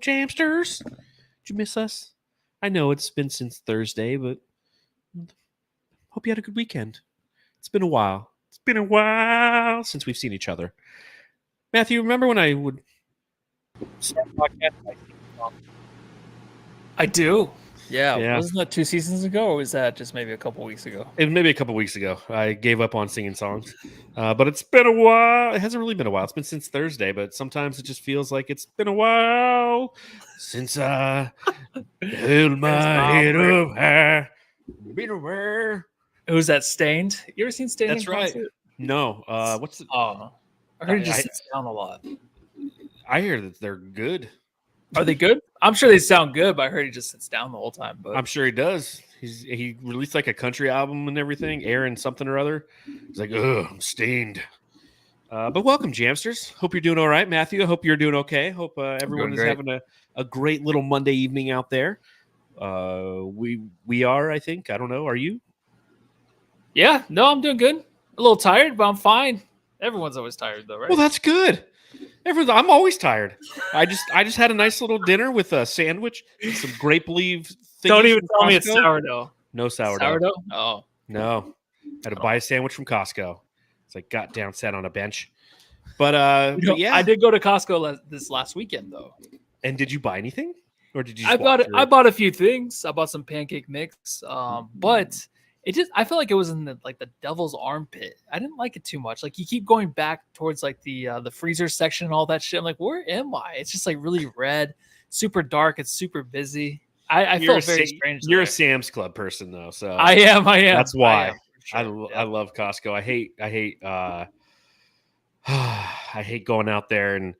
Jamsters? Did you miss us? I know it's been since Thursday, but hope you had a good weekend. It's been a while. It's been a while since we've seen each other. Matthew, remember when I would start a podcast? I do. Yeah. Wasn't that 2 seasons ago, or was that just maybe a couple weeks ago? It was maybe a couple weeks ago. I gave up on singing songs, but it's been a while. It hasn't really been a while. It's been since Thursday, but sometimes it just feels like it's been a while since I held my head up high. Been aware. Who's that? Stained? You ever seen Stained? That's right. Concert? No. What's the? I heard it just sits down a lot. I hear that they're good. Are they good? I'm sure they sound good, but I heard he just sits down the whole time. But I'm sure he does. He released like a country album and everything, Aaron something or other. He's like, oh, I'm stained. But welcome, Jamsters. Hope you're doing all right, Matthew. I hope you're doing okay. Hope everyone is having a great little Monday evening out there. We are, I think. I don't know. Are you? Yeah. No, I'm doing good. A little tired, but I'm fine. Everyone's always tired, though, right? Well, that's good. I'm always tired. I just had a nice little dinner with a sandwich, some grape leaf. Don't even tell me it's sourdough. No sourdough. Sourdough? Oh. No. I had to buy a sandwich from Costco. It's like got down, sat on a bench. But yeah. I did go to Costco this last weekend, though. And did you buy anything? Or did you I bought a few things. I bought some pancake mix. But I felt like it was in the devil's armpit. I didn't like it too much. Like, you keep going back towards like the freezer section and all that shit. I'm like, where am I? It's just like really red, super dark. It's super busy. I felt very strange. You're a Sam's Club person though, so I am. That's why I love Costco. I hate I hate going out there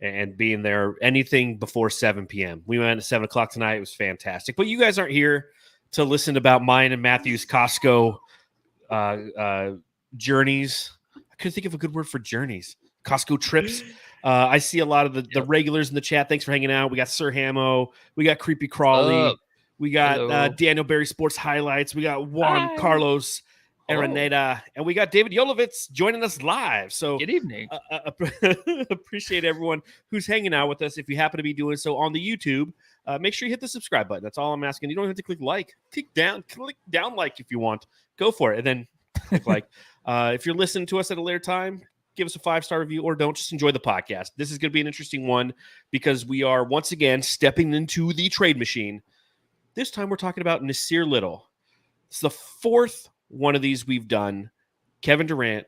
and being there anything before 7 p.m. We went at 7 o'clock tonight. It was fantastic. But you guys aren't here to listen about mine and Matthew's Costco journeys. I couldn't think of a good word for journeys. Costco trips. I see a lot of the regulars in the chat. Thanks for hanging out. We got Sir Hamo. We got Creepy Crawley. We got Daniel Berry Sports Highlights. We got Juan Carlos Araneda. And we got David Yolovitz joining us live. So good evening. Appreciate everyone who's hanging out with us. If you happen to be doing so on the YouTube, make sure you hit the subscribe button. That's all I'm asking. You don't have to click like. Click down like if you want. Go for it. And then click like. If you're listening to us at a later time, give us a 5-star review or don't. Just enjoy the podcast. This is going to be an interesting one because we are once again stepping into the trade machine. This time we're talking about Nasir Little. It's the fourth one of these we've done. Kevin Durant,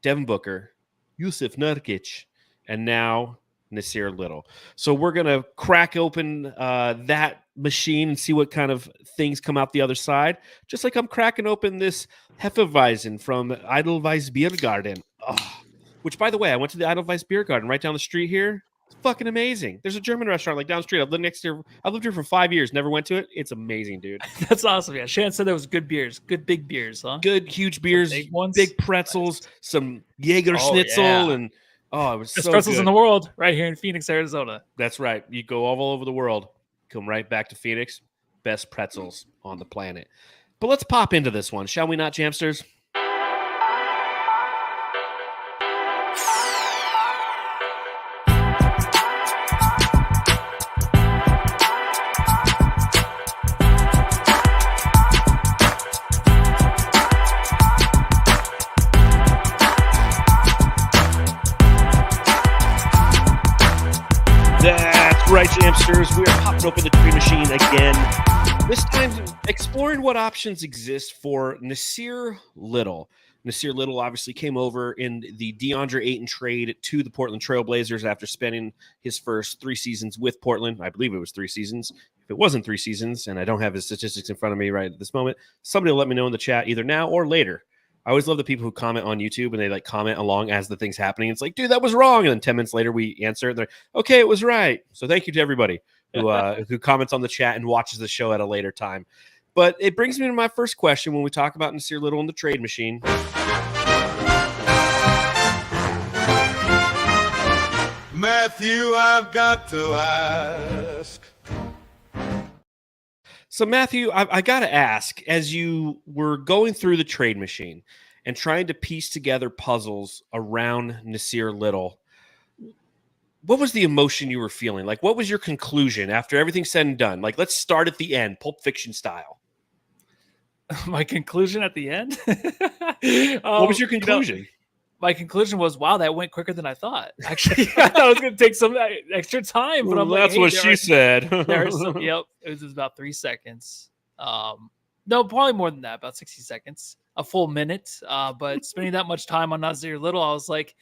Devin Booker, Yusuf Nurkic, and now Nasir Little. So we're going to crack open that machine and see what kind of things come out the other side. Just like I'm cracking open this Hefeweizen from Edelweiss Beer Garden. Oh, which, by the way, I went to the Edelweiss Beer Garden right down the street here. It's fucking amazing. There's a German restaurant like down the street. I've lived next to. I lived here for 5 years. Never went to it. It's amazing, dude. That's awesome. Yeah, Shan said there was good beers, good big beers, huh? Good huge beers, big pretzels, some Jaeger Schnitzel, and it was best so pretzels good. In the world, right here in Phoenix, Arizona. That's right. You go all over the world, come right back to Phoenix. Best pretzels on the planet. But let's pop into this one, shall we not, Jamsters? Right, Jamsters, we are popping open the trade machine again. This time, exploring what options exist for Nasir Little. Nasir Little obviously came over in the DeAndre Ayton trade to the Portland Trailblazers after spending his first 3 seasons with Portland. I believe it was 3 seasons. If it wasn't 3 seasons, and I don't have his statistics in front of me right at this moment, somebody will let me know in the chat either now or later. I always love the people who comment on YouTube and they comment along as the thing's happening. It's like, dude, that was wrong. And then 10 minutes later we answer and they're like, okay, it was right. So thank you to everybody who comments on the chat and watches the show at a later time. But it brings me to my first question when we talk about Nasir Little and the trade machine. Matthew, I've got to ask. So, Matthew, I got to ask, as you were going through the trade machine and trying to piece together puzzles around Nasir Little, what was the emotion you were feeling? Like, what was your conclusion after everything's said and done? Like, let's start at the end, Pulp Fiction style. My conclusion at the end. What was your conclusion? My conclusion was, wow, that went quicker than I thought. Actually, I thought it was going to take some extra time, but I'm like, that's what she said. Yep, it was about 3 seconds. No, probably more than that, about 60 seconds, a full minute. But spending that much time on Nasir Little, I was like,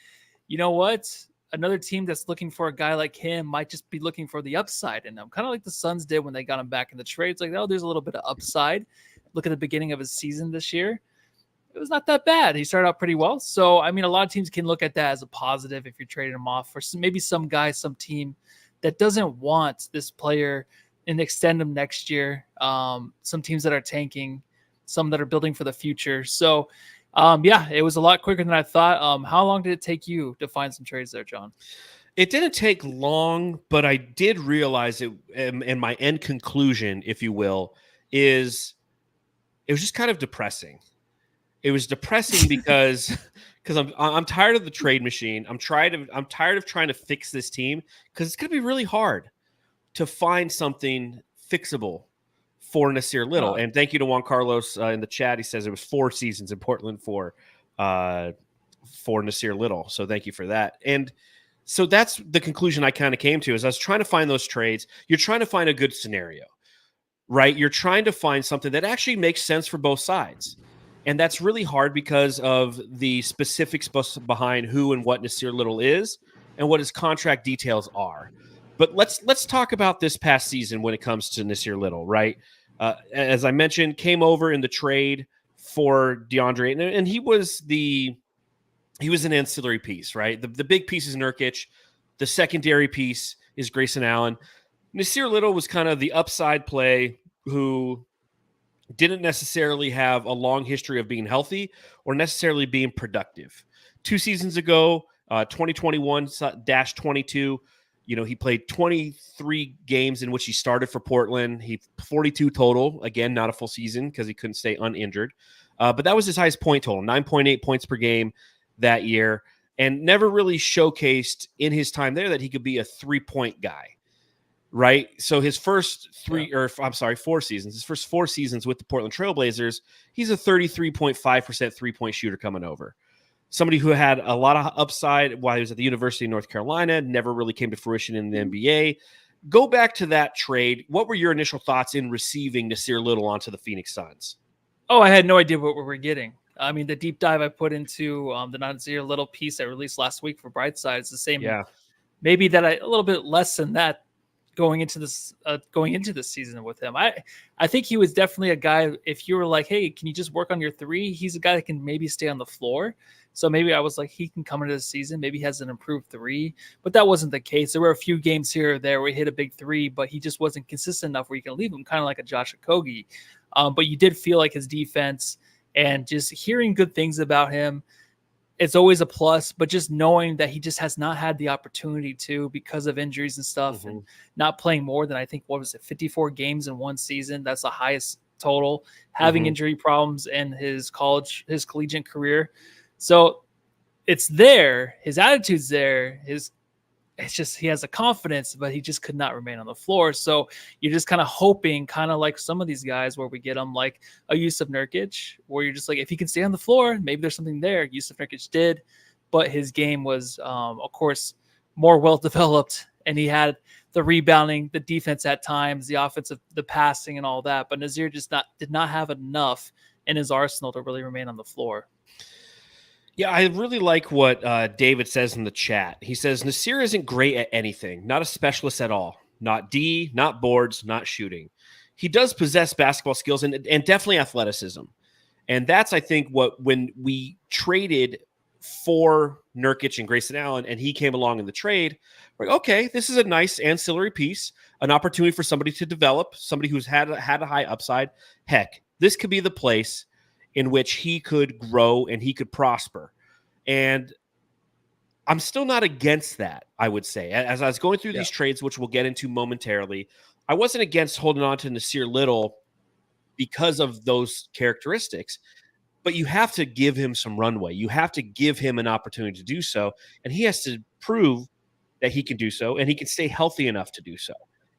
you know what? Another team that's looking for a guy like him might just be looking for the upside in him, kind of like the Suns did when they got him back in the trade. It's like, oh, there's a little bit of upside. Look at the beginning of his season this year. It was not that bad. He started out pretty well. So, I mean, a lot of teams can look at that as a positive if you're trading him off for maybe some guy, some team that doesn't want this player and extend him next year. Some teams that are tanking, some that are building for the future. So, yeah, it was a lot quicker than I thought. How long did it take you to find some trades there, John? It didn't take long, but I did realize it, and my end conclusion, if you will, is it was just kind of depressing. It was depressing because I'm tired of the trade machine. I'm tired of trying to fix this team because it's going to be really hard to find something fixable for Nasir Little. And thank you to Juan Carlos in the chat. He says it was 4 seasons in Portland for Nasir Little. So thank you for that. And so that's the conclusion I kind of came to. Is I was trying to find those trades. You're trying to find a good scenario, right? You're trying to find something that actually makes sense for both sides. And that's really hard because of the specifics behind who and what Nasir Little is and what his contract details are. But let's talk about this past season when it comes to Nasir Little, right? As I mentioned, came over in the trade for DeAndre, and he was an ancillary piece, right? The big piece is Nurkic. The secondary piece is Grayson Allen. Nasir Little was kind of the upside play who didn't necessarily have a long history of being healthy or necessarily being productive. 2 seasons ago, 2021-22, he played 23 games in which he started for Portland. He 42 total, again, not a full season because he couldn't stay uninjured. But that was his highest point total, 9.8 points per game that year, and never really showcased in his time there that he could be a 3-point guy. Right. So his first 4 seasons, his first 4 seasons with the Portland Trailblazers, he's a 33.5% 3-point shooter coming over. Somebody who had a lot of upside while he was at the University of North Carolina, never really came to fruition in the NBA. Go back to that trade. What were your initial thoughts in receiving Nasir Little onto the Phoenix Suns? Oh, I had no idea what we were getting. I mean, the deep dive I put into the Nasir Little piece I released last week for Brightside is the same. Yeah. Maybe that a little bit less than that. Going into this season with him, I think he was definitely a guy. If you were like, hey, can you just work on your 3? He's a guy that can maybe stay on the floor. So maybe I was like, he can come into the season. Maybe he has an improved 3, but that wasn't the case. There were a few games here or there where he hit a big 3, but he just wasn't consistent enough where you can leave him, kind of like a Josh Okogie. But you did feel like his defense and just hearing good things about him. It's always a plus, but just knowing that he just has not had the opportunity to because of injuries and stuff and not playing more than, I think, 54 games in one season. That's the highest total, having injury problems in his collegiate career. So it's there. His attitude's there. It's just he has a confidence, but he just could not remain on the floor. So you're just kind of hoping, kind of like some of these guys where we get them like a Yusuf Nurkic, where you're just like, if he can stay on the floor, maybe there's something there. Yusuf Nurkic did, but his game was, of course, more well-developed, and he had the rebounding, the defense at times, the offensive, the passing and all that. But Nasir just did not have enough in his arsenal to really remain on the floor. Yeah, I really like what David says in the chat. He says, Nasir isn't great at anything, not a specialist at all. Not D, not boards, not shooting. He does possess basketball skills and definitely athleticism. And that's, I think, when we traded for Nurkic and Grayson Allen and he came along in the trade, we're like, okay, this is a nice ancillary piece, an opportunity for somebody to develop, somebody who's had a high upside. Heck, this could be the place in which he could grow and he could prosper. And I'm still not against that, I would say. As I was going through these trades, which we'll get into momentarily, I wasn't against holding on to Nasir Little because of those characteristics. But you have to give him some runway. You have to give him an opportunity to do so. And he has to prove that he can do so, and he can stay healthy enough to do so.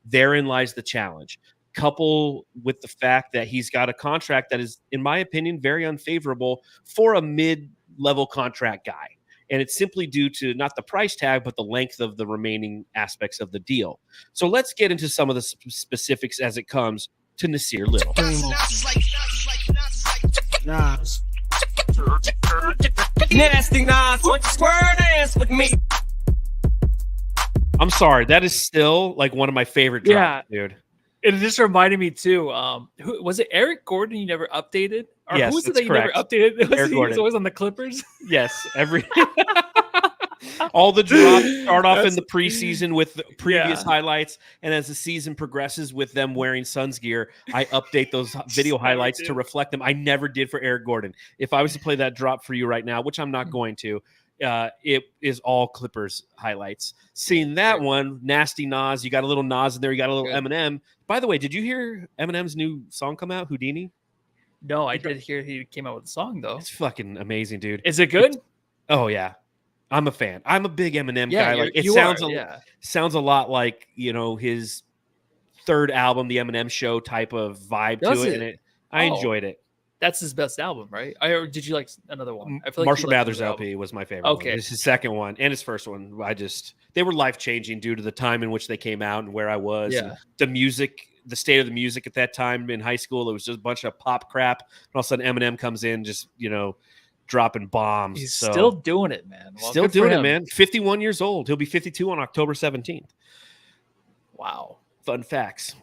Therein lies the challenge. Couple with the fact that he's got a contract that is, in my opinion, very unfavorable for a mid-level contract guy. And it's simply due to not the price tag, but the length of the remaining aspects of the deal. So let's get into some of the specifics as it comes to Nasir Little. Nas. Nasty Nas, what square dance with me? I'm sorry, that is still like one of my favorite drops, dude. It just reminded me too. Who was it? Eric Gordon? You never updated, or Yes, who was it that's that you correct. never updated? Was Eric he Gordon. was always on the Clippers. Yes, all the drops start off in the preseason with the previous highlights, and as the season progresses with them wearing Suns gear, I update those video highlights to reflect them. I never did for Eric Gordon. If I was to play that drop for you right now, which I'm not going to, it is all Clippers highlights. Seeing that one, Nasty Nas, you got a little Nas in there, you got a little Eminem. By the way, did you hear Eminem's new song come out, Houdini? No, I did hear he came out with a song though. It's fucking amazing, dude. Is it good? Oh yeah, I'm a fan. I'm a big Eminem Yeah, guy. Like it you sounds are, sounds a lot like, you know, his third album, the Eminem Show type of vibe Does to it. it? I Oh. enjoyed it. That's his best album, right? Or did you like another one? I feel like Marshall you liked Mathers another LP album. was my favorite. Okay. One. This is his second one and his first one. They were life changing due to the time in which they came out and where I was. Yeah. And the music, the state of the music at that time in high school. It was just a bunch of pop crap. And all of a sudden Eminem comes in, just, you know, dropping bombs. He's So, still doing it, man. Well, still good for doing it, him. man. 51 years old. He'll be 52 on October 17th. Wow. Fun facts.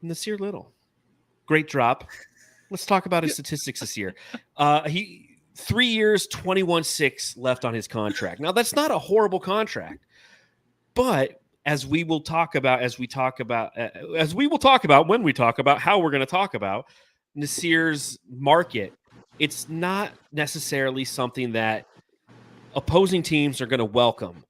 Nasir Little. Great drop. Let's talk about his statistics this year. He 3 years, 21-6 left on his contract. Now, that's not a horrible contract. But as we will talk about, when we talk about how we're going to talk about Nasir's market, it's not necessarily something that opposing teams are going to welcome.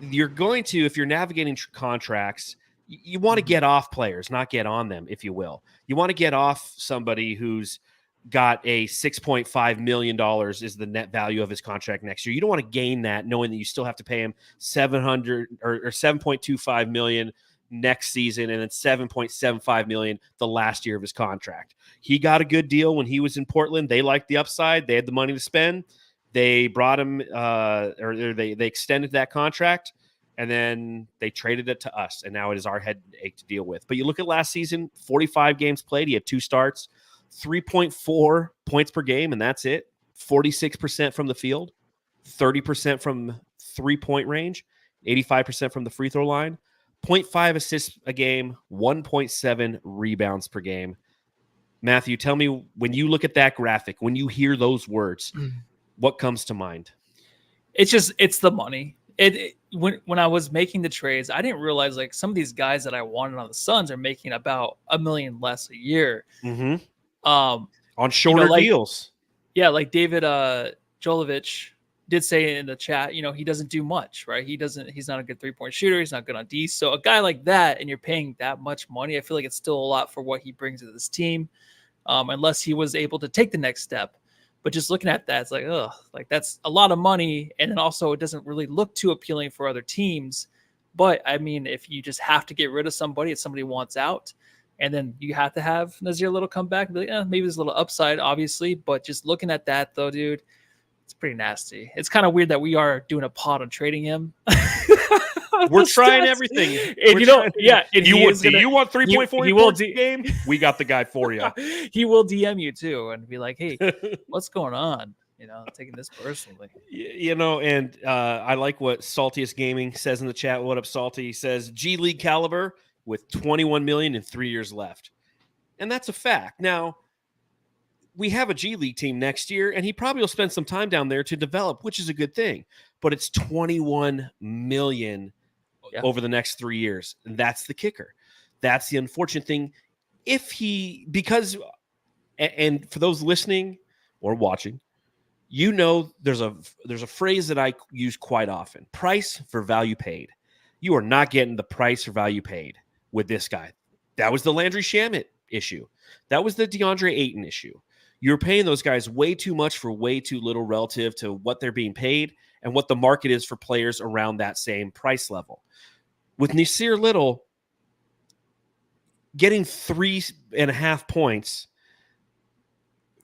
You're going to, if you're navigating contracts, you want to get off players, not get on them, if you will. You want to get off somebody who's got a $6.5 million is the net value of his contract next year. You don't want to gain that knowing that you still have to pay him $700 or $7.25 million next season and then $7.75 million the last year of his contract. He got a good deal when he was in Portland. They liked the upside. They had the money to spend. They brought him they extended that contract, and then they traded it to us, and now it is our headache to deal with. But you look at last season, 45 games played. He had 2 starts, 3.4 points per game, and that's it. 46% from the field, 30% from three-point range, 85% from the free throw line, 0.5 assists a game, 1.7 rebounds per game. Matthew, tell me, when you look at that graphic, when you hear those words, what comes to mind? It's the money. When I was making the trades, I didn't realize like some of these guys that I wanted on the Suns are making about $1 million less a year. Mm-hmm. On shorter deals. Yeah, like David Jolovich did say in the chat, he doesn't do much, right? He's not a good 3-point shooter. He's not good on D. So a guy like that, and you're paying that much money, I feel like it's still a lot for what he brings to this team, unless he was able to take the next step. But just looking at that, it's like, like that's a lot of money. And then also it doesn't really look too appealing for other teams. But I mean, if you just have to get rid of somebody, if somebody wants out, and then you have to have Nasir Little come back and be like, maybe there's a little upside, obviously. But just looking at that though, dude, it's pretty nasty. It's kind of weird that we are doing a pod on trading him. We're trying everything. And and you want 3.4 will points a game? We got the guy for you. He will DM you too and be like, hey, what's going on? Taking this personally. And I like what Saltiest Gaming says in the chat. What up, Salty? He says G League caliber with 21 million and 3 years left. And that's a fact. Now, we have a G League team next year, and he probably will spend some time down there to develop, which is a good thing. But it's 21 million over the next 3 years. And that's the kicker. That's the unfortunate thing. And for those listening or watching, there's a phrase that I use quite often: price for value paid. You are not getting the price for value paid with this guy. That was the Landry Shamet issue. That was the DeAndre Ayton issue. You're paying those guys way too much for way too little relative to what they're being paid. and what the market is for players around that same price level. With Nasir Little getting 3.5 points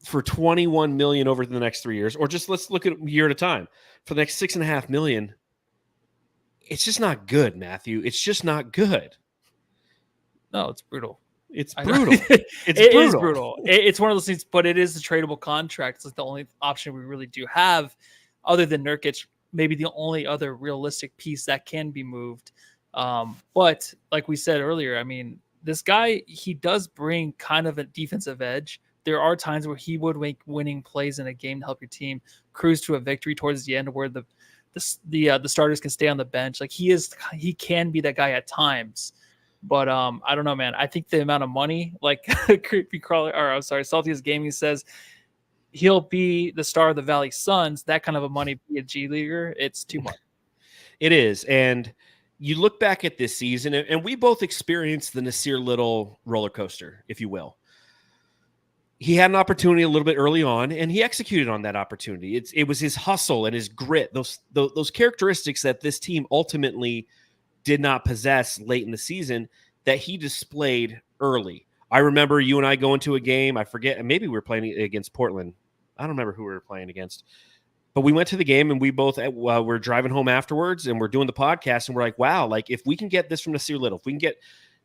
for $21 million over the next 3 years, or just let's look at a year at a time for the next $6.5 million. It's just not good, Matthew. It's just not good. No, it's brutal. It's brutal. It's It brutal. is brutal. It's one of those things, but it is a tradable contract. It's like the only option we really do have, other than Nurkic, maybe the only other realistic piece that can be moved. But like we said earlier, I mean, this guy, he does bring kind of a defensive edge. There are times where he would make winning plays in a game to help your team cruise to a victory towards the end, where the starters can stay on the bench. Like he can be that guy at times. But I don't know, man. I think the amount of money, like Creepy Crawler, or I'm sorry, Saltiest Gaming says, he'll be the star of the Valley Suns. That kind of a money, be a G leaguer, it's too much. It is. And you look back at this season, and we both experienced the Nasir Little roller coaster, if you will. He had an opportunity a little bit early on, and he executed on that opportunity. It was his hustle and his grit, those characteristics that this team ultimately did not possess late in the season, that he displayed early. I remember you and I going to a game. I forget, maybe we were playing against Portland. I don't remember who we were playing against. But we went to the game, and we both were driving home afterwards, and we're doing the podcast, and we're like, wow, like if we can get this from Nasir Little, if we can get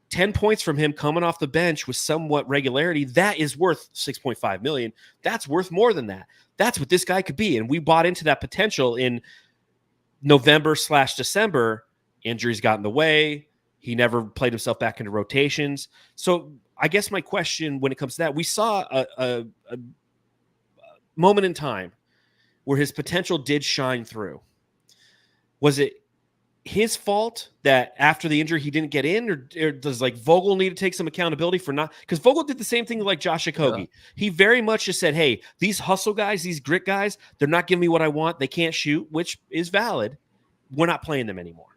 10 points from him coming off the bench with somewhat regularity, that is worth $6.5 million. That's worth more than that. That's what this guy could be. And we bought into that potential in November/December. Injuries got in the way. He never played himself back into rotations. So I guess my question when it comes to that, we saw a moment in time where his potential did shine through. Was it his fault that after the injury he didn't get in, or does like Vogel need to take some accountability for not? Because Vogel did the same thing like Josh Okogie. Yeah. He very much just said, hey, these hustle guys, these grit guys, they're not giving me what I want. They can't shoot, which is valid. We're not playing them anymore.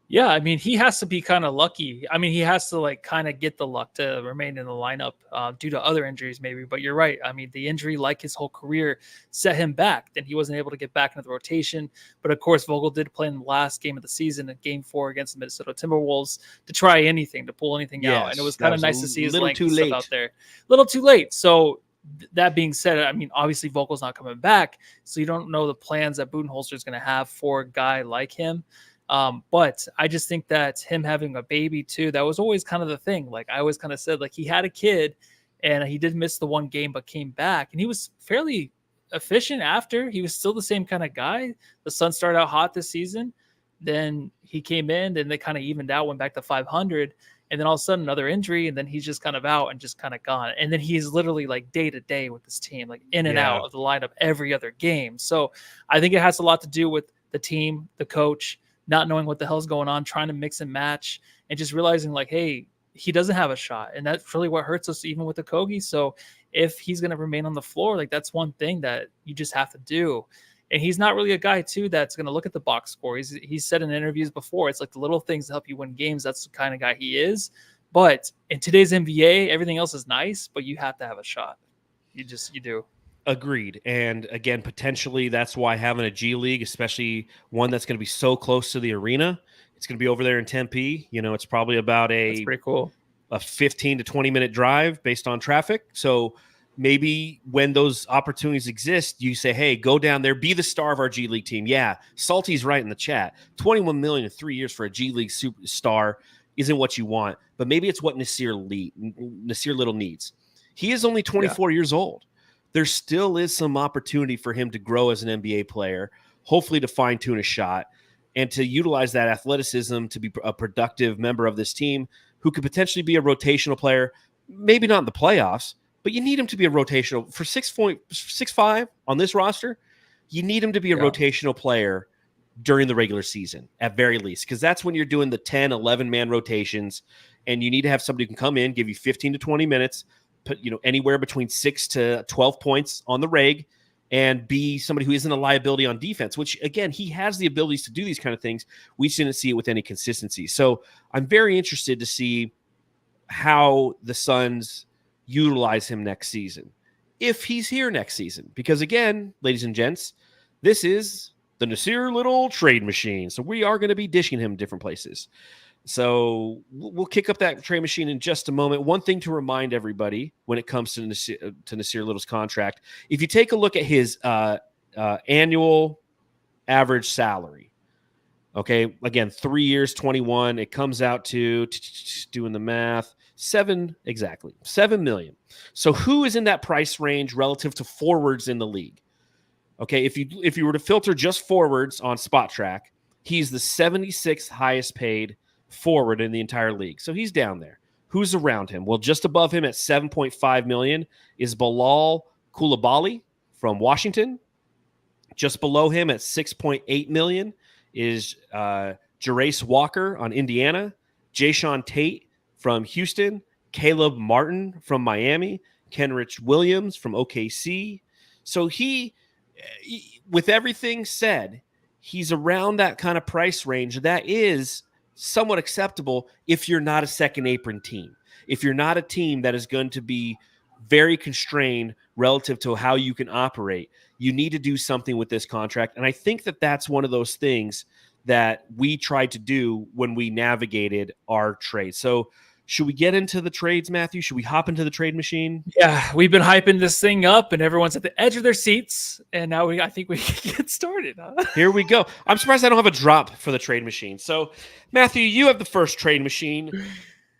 Yeah, I mean, he has to be kind of lucky. I mean, he has to like kind of get the luck to remain in the lineup due to other injuries maybe. But you're right. I mean, the injury, like his whole career, set him back. Then he wasn't able to get back into the rotation. But of course, Vogel did play in the last game of the season, in Game 4 against the Minnesota Timberwolves, to try anything, to pull anything out. And it was kind of nice to see his length and stuff out there. A little too late. So that being said, I mean, obviously Vogel's not coming back. So you don't know the plans that Budenholzer is going to have for a guy like him. But I just think that him having a baby too, that was always kind of the thing. Like I always kind of said, like he had a kid and he did miss the one game, but came back and he was fairly efficient after. He was still the same kind of guy. The Suns started out hot this season. Then he came in and they kind of evened out, went back to 500. And then all of a sudden another injury. And then he's just kind of out and just kind of gone. And then he's literally like day to day with this team, like in and out of the lineup every other game. So I think it has a lot to do with the team, the coach, not knowing what the hell's going on, trying to mix and match, and just realizing like, hey, he doesn't have a shot. And that's really what hurts us, even with the Okogie. So if he's going to remain on the floor, like that's one thing that you just have to do. And he's not really a guy too that's going to look at the box score. He's said in interviews before, it's like the little things that help you win games. That's the kind of guy he is. But in today's NBA, everything else is nice, but you have to have a shot. You do. Agreed. And again, potentially that's why having a G League, especially one that's going to be so close to the arena, it's going to be over there in Tempe. You know, it's probably about that's pretty cool. A 15 to 20 minute drive based on traffic. So maybe when those opportunities exist, you say, hey, go down there, be the star of our G League team. Yeah, Salty's right in the chat. $21 million in 3 years for a G League superstar isn't what you want, but maybe it's what Nasir Little needs. He is only 24 years old. There still is some opportunity for him to grow as an NBA player, hopefully to fine-tune a shot, and to utilize that athleticism to be a productive member of this team who could potentially be a rotational player, maybe not in the playoffs, but you need him to be a rotational. For 6'5" on this roster, you need him to be a rotational player during the regular season, at very least, because that's when you're doing the 10, 11-man rotations, and you need to have somebody who can come in, give you 15 to 20 minutes, put, anywhere between 6 to 12 points on the reg, and be somebody who isn't a liability on defense, which, again, he has the abilities to do these kind of things. We just didn't see it with any consistency. So I'm very interested to see how the Suns utilize him next season, if he's here next season. Because, again, ladies and gents, this is the Nasir Little trade machine. So we are going to be dishing him different places. So we'll kick up that trade machine in just a moment. One thing to remind everybody when it comes to Nasir Little's contract, if you take a look at his annual average salary, okay, again, 3 years, 21, it comes out to, doing the math, $7 million. So who is in that price range relative to forwards in the league? Okay, if you were to filter just forwards on Spot Track, he's the 76th highest paid forward in the entire league. So he's down there. Who's around him? Well, just above him at $7.5 million is Bilal Coulibaly from Washington. Just below him at $6.8 million is Jarace Walker on Indiana, Jayshawn Tate from Houston, Caleb Martin from Miami, Kenrich Williams from OKC. So he, with everything said, he's around that kind of price range. That is somewhat acceptable if you're not a second apron team. If you're not a team that is going to be very constrained relative to how you can operate, you need to do something with this contract. And I think that that's one of those things that we tried to do when we navigated our trade. So should we get into the trades, Matthew? Should we hop into the trade machine? Yeah, we've been hyping this thing up, and everyone's at the edge of their seats. And now I think we can get started. Huh? Here we go. I'm surprised I don't have a drop for the trade machine. So, Matthew, you have the first trade machine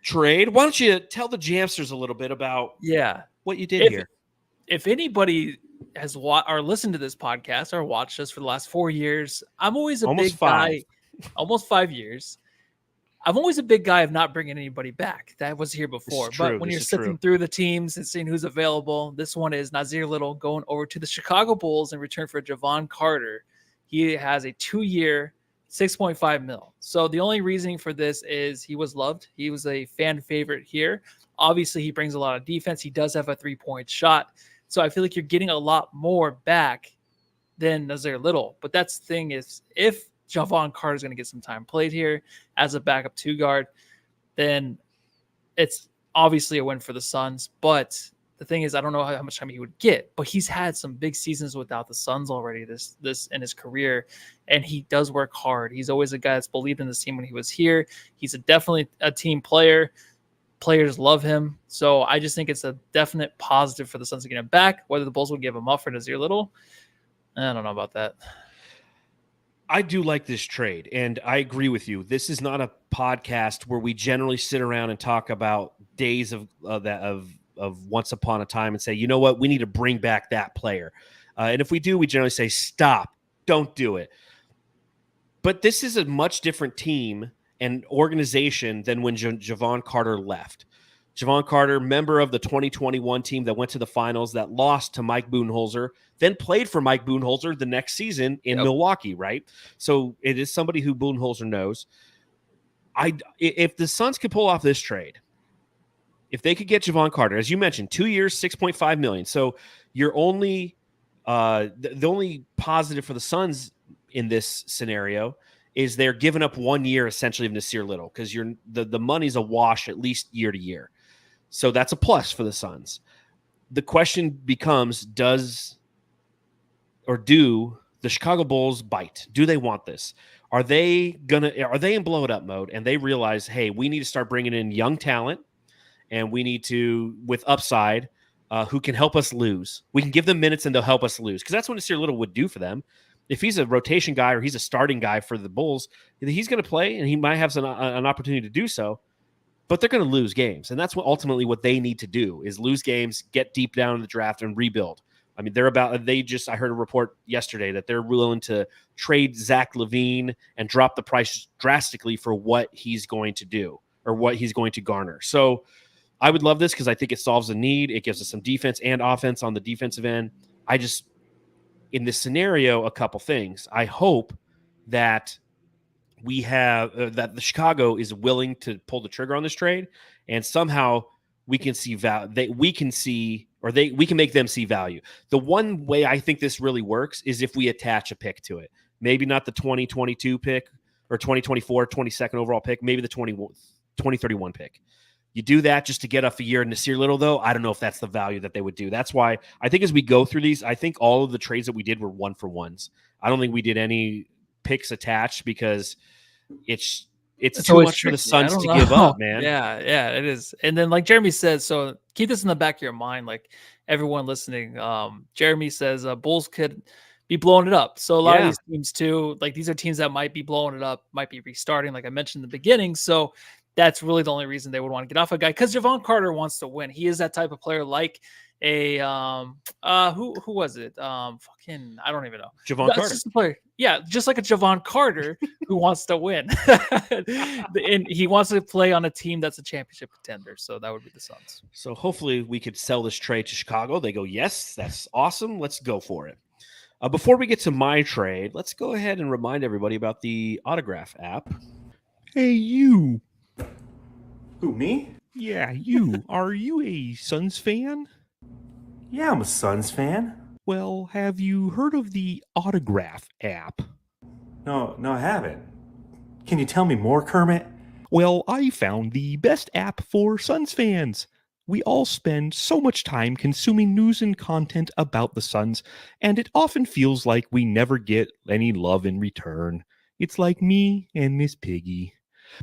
trade. Why don't you tell the Jamsters a little bit about what you did here? If anybody has or listened to this podcast or watched us for the last 4 years, I'm always big guy. Almost 5 years. I'm always a big guy of not bringing anybody back. That was here before. But when you're sifting through the teams and seeing who's available, this one is Nasir Little going over to the Chicago Bulls in return for Javon Carter. He has a 2-year, $6.5 million. So the only reasoning for this is he was loved. He was a fan favorite here. Obviously, he brings a lot of defense. He does have a 3-point shot. So I feel like you're getting a lot more back than Nasir Little. But that's the thing is, if Javon Carter is going to get some time played here as a backup 2 guard, then it's obviously a win for the Suns. But the thing is, I don't know how much time he would get, but he's had some big seasons without the Suns already this in his career, and he does work hard. He's always a guy that's believed in this team when he was here. He's definitely a team player. Players love him. So I just think it's a definite positive for the Suns to get him back. Whether the Bulls will give him up for Nasir Little, I don't know about that. I do like this trade, and I agree with you. This is not a podcast where we generally sit around and talk about days of once upon a time and say, you know what, we need to bring back that player. And if we do, we generally say, stop, don't do it. But this is a much different team and organization than when Javon Carter left. Javon Carter, member of the 2021 team that went to the finals, that lost to Mike Budenholzer, then played for Mike Budenholzer the next season in Milwaukee, right? So it is somebody who Budenholzer knows. If the Suns could pull off this trade, if they could get Javon Carter, as you mentioned, 2 years, $6.5 million. So you're only the only positive for the Suns in this scenario is they're giving up 1 year essentially of Nasir Little, because the money's a wash at least year to year. So that's a plus for the Suns. The question becomes, do the Chicago Bulls bite? Do they want this? Are they in blow it up mode and they realize, hey, we need to start bringing in young talent and we need to, with upside, who can help us lose. We can give them minutes and they'll help us lose, because that's what Nasir Little would do for them. If he's a rotation guy or he's a starting guy for the Bulls, he's going to play and he might have an opportunity to do so, but they're going to lose games. And that's ultimately what they need to do, is lose games, get deep down in the draft and rebuild. I mean, I heard a report yesterday that they're willing to trade Zach LaVine and drop the price drastically for what he's going to do or what he's going to garner. So I would love this because I think it solves a need. It gives us some defense and offense on the defensive end. In this scenario, a couple things. I hope that we have that the Chicago is willing to pull the trigger on this trade, and somehow we can see we can make them see value. The one way I think this really works is if we attach a pick to it. Maybe not the 2022 pick or 2024 22nd overall pick, maybe the 2031 pick. You do that just to get off a year. Nasir Little, though, I don't know if that's the value that they would do. That's why I think as we go through these, I think all of the trades that we did were 1-for-1s. I don't think we did any picks attached because it's too always much for the tricky. I Suns don't to know. give up, man. Yeah, it is. And then like Jeremy says, so keep this in the back of your mind, like everyone listening. Jeremy says Bulls could be blowing it up. So a lot of these teams too, like these are teams that might be blowing it up, might be restarting, like I mentioned in the beginning. So that's really the only reason they would want to get off a guy, because Javon Carter wants to win. He is that type of player, like a who was it? Fucking I don't even know. Javon That's Carter. just a player. Yeah, just like a Javon Carter who wants to win. And he wants to play on a team that's a championship contender. So that would be the Suns. So hopefully we could sell this trade to Chicago. They go, yes, that's awesome. Let's go for it. Before we get to my trade, let's go ahead and remind everybody about the Autograph app. Hey, you. Who, me? Yeah, you. Are you a Suns fan? Yeah, I'm a Suns fan. Well, have you heard of the Autograph app? No, I haven't. Can you tell me more, Kermit? Well, I found the best app for Suns fans. We all spend so much time consuming news and content about the Suns, and it often feels like we never get any love in return. It's like me and Miss Piggy.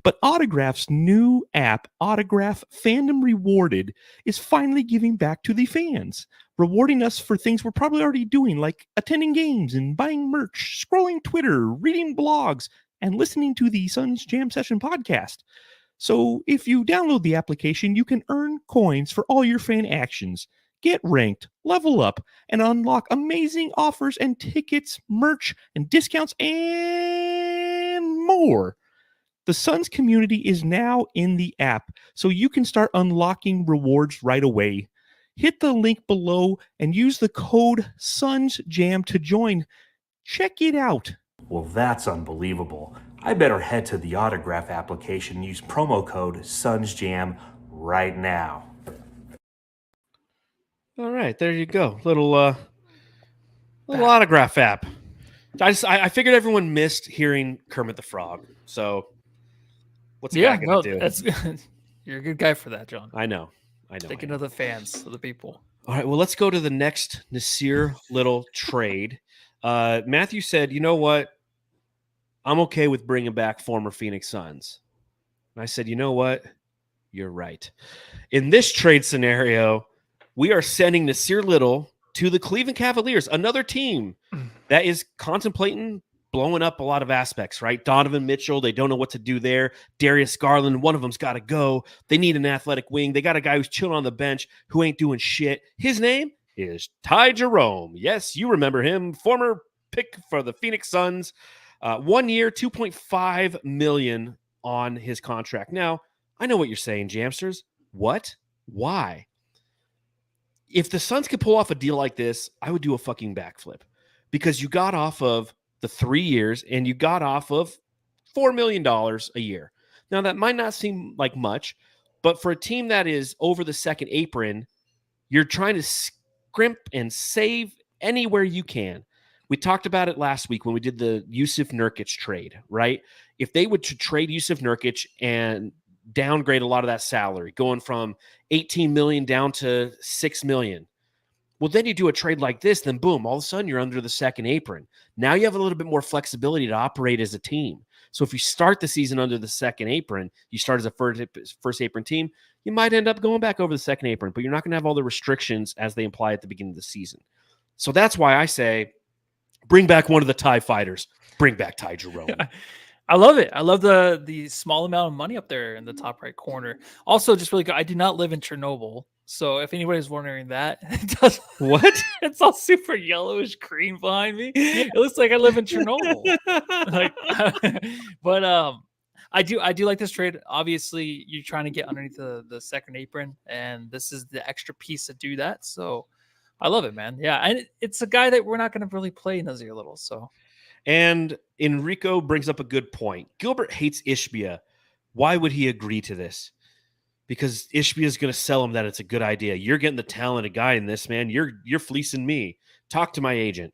But Autograph's new app, Autograph Fandom Rewarded, is finally giving back to the fans, rewarding us for things we're probably already doing, like attending games and buying merch, scrolling Twitter, reading blogs, and listening to the Suns Jam Session podcast. So if you download the application, you can earn coins for all your fan actions, get ranked, level up, and unlock amazing offers and tickets, merch, and discounts, and more. The Suns community is now in the app, so you can start unlocking rewards right away. Hit the link below and use the code SUNSJAM to join. Check it out. Well, that's unbelievable. I better head to the Autograph application and use promo code SUNSJAM right now. All right, there you go. Little Autograph app. I figured everyone missed hearing Kermit the Frog, so what's the guy gonna do? That's you're a good guy for that, John. I know. Thinking of the fans, of the people. All right, well, let's go to the next Nasir Little trade. Matthew said, you know what? I'm okay with bringing back former Phoenix Suns. And I said, you know what? You're right. In this trade scenario, we are sending Nasir Little to the Cleveland Cavaliers, another team that is contemplating blowing up a lot of aspects, right? Donovan Mitchell, they don't know what to do there. Darius Garland, one of them's got to go. They need an athletic wing. They got a guy who's chilling on the bench who ain't doing shit. His name is Ty Jerome. Yes, you remember him. Former pick for the Phoenix Suns. 1 year, $2.5 million on his contract. Now, I know what you're saying, Jamsters. What? Why? If the Suns could pull off a deal like this, I would do a fucking backflip, because you got off of the 3 years and you got off of $4 million a year. Now, that might not seem like much, but for a team that is over the second apron, you're trying to scrimp and save anywhere you can. We talked about it last week when we did the Yusuf Nurkic trade, right? If they would trade Yusuf Nurkic and downgrade a lot of that salary, going from $18 million down to $6 million, well, then you do a trade like this, then boom, all of a sudden you're under the second apron. Now you have a little bit more flexibility to operate as a team. So if you start the season under the second apron, you start as a first apron team, you might end up going back over the second apron, but you're not going to have all the restrictions as they imply at the beginning of the season. So that's why I say, bring back one of the TIE fighters. Bring back Ty Jerome. I love it. I love the small amount of money up there in the top right corner. Also, just really good. I do not live in Chernobyl, so if anybody's wondering that, What? It's all super yellowish green behind me. It looks like I live in Chernobyl. But I do like this trade. Obviously, you're trying to get underneath the second apron, and this is the extra piece to do that. So I love it, man. Yeah, and it's a guy that we're not going to really play Nasir Little. So, and Enrico brings up a good point. Gilbert hates Ishbia. Why would he agree to this? Because Ishbia is going to sell him that it's a good idea. You're getting the talented guy in this, man. You're fleecing me. Talk to my agent.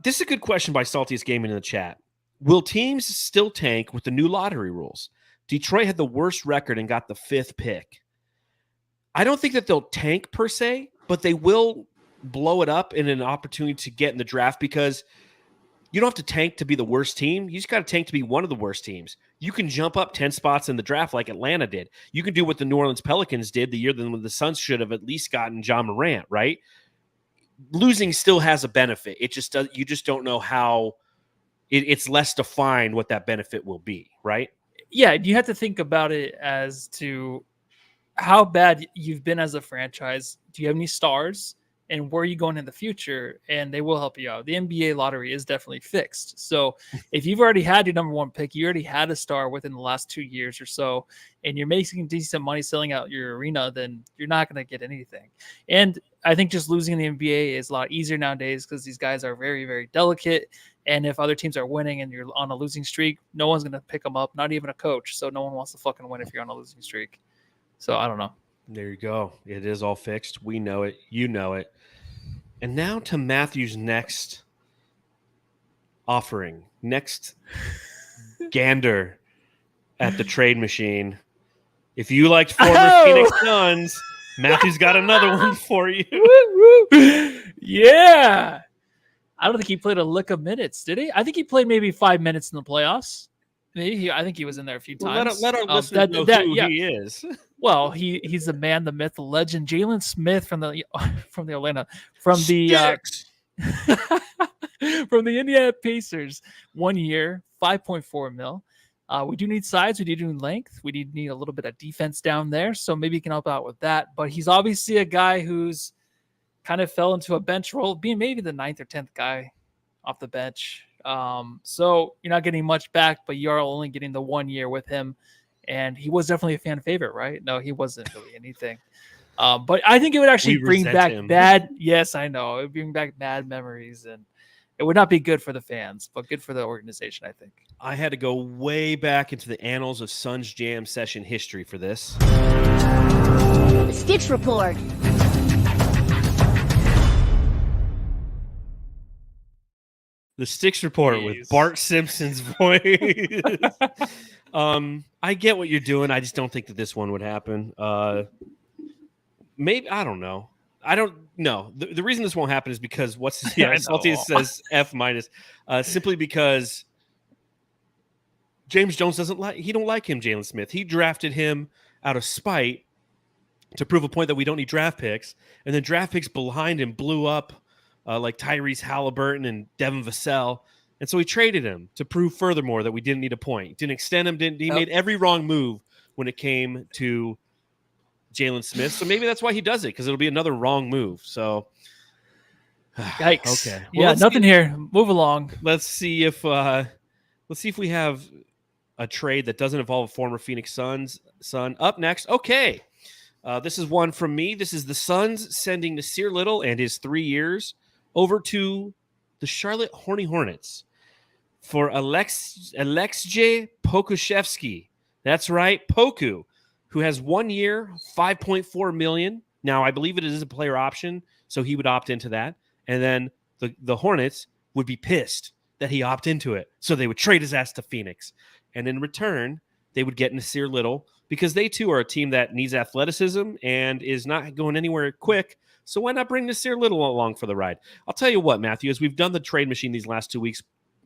This is a good question by Saltiest Gaming in the chat. Will teams still tank with the new lottery rules? Detroit had the worst record and got the 5th pick. I don't think that they'll tank per se, but they will blow it up in an opportunity to get in the draft, because you don't have to tank to be the worst team. You just got to tank to be one of the worst teams. You can jump up 10 spots in the draft like Atlanta did. You can do what the New Orleans Pelicans did the year that the Suns should have at least gotten John Morant, right? Losing still has a benefit. It just does. You just don't know how it's less defined what that benefit will be, right? Yeah, you have to think about it as to how bad you've been as a franchise. Do you have any stars? And where are you going in the future? And they will help you out. The NBA lottery is definitely fixed. So if you've already had your number one pick, you already had a star within the last 2 years or so, and you're making decent money selling out your arena, then you're not going to get anything. And I think just losing in the NBA is a lot easier nowadays because these guys are very, very delicate. And if other teams are winning and you're on a losing streak, no one's going to pick them up, not even a coach. So no one wants to fucking win if you're on a losing streak. So I don't know. There you go. It is all fixed. We know it. You know it. And now to Matthew's next offering, next gander at the trade machine. If you liked former Phoenix Suns, Matthew's got another one for you. Yeah. I don't think he played a lick of minutes, did he? I think he played maybe 5 minutes in the playoffs. I think he was in there a few times. Let our listeners know who he is. Well, he's the man, the myth, the legend, Jalen Smith from the from the Indiana Pacers. 1 year, $5.4 million. We do need size. We do need length. We need a little bit of defense down there. So maybe he can help out with that. But he's obviously a guy who's kind of fell into a bench role, being maybe the 9th or 10th guy off the bench. So you're not getting much back, but you are only getting the 1 year with him. And he was definitely a fan favorite, right? No, he wasn't really anything. But I think it would actually bring back bad. Yes, I know. It would bring back bad memories, and it would not be good for the fans, but good for the organization, I think. I had to go way back into the annals of Suns Jam session history for this. Stitch Report. The Sticks Report with Bart Simpson's voice. I get what you're doing. I just don't think that this one would happen. Maybe, I don't know. I don't know. The reason this won't happen is because Salty says F minus, simply because James Jones don't like him, Jalen Smith. He drafted him out of spite to prove a point that we don't need draft picks, and then draft picks behind him blew up like Tyrese Halliburton and Devin Vassell. And so he traded him to prove furthermore that we didn't need a point. Didn't extend him. He made every wrong move when it came to Jalen Smith. So maybe that's why he does it, because it'll be another wrong move. So, yikes. Okay. Well, yeah, nothing here. Move along. Let's see if we have a trade that doesn't involve a former Phoenix son. Up next. Okay. This is one from me. This is the Suns sending Nasir Little and his 3 years over to the Charlotte Hornets for Alexej Pokuševski. That's right, Poku, who has 1 year, $5.4 million. Now, I believe it is a player option, so he would opt into that. And then the Hornets would be pissed that he opted into it, so they would trade his ass to Phoenix. And in return, they would get Nasir Little, because they too are a team that needs athleticism and is not going anywhere quick. So why not bring Nasir Little along for the ride? I'll tell you what, Matthew, as we've done the trade machine these last 2 weeks,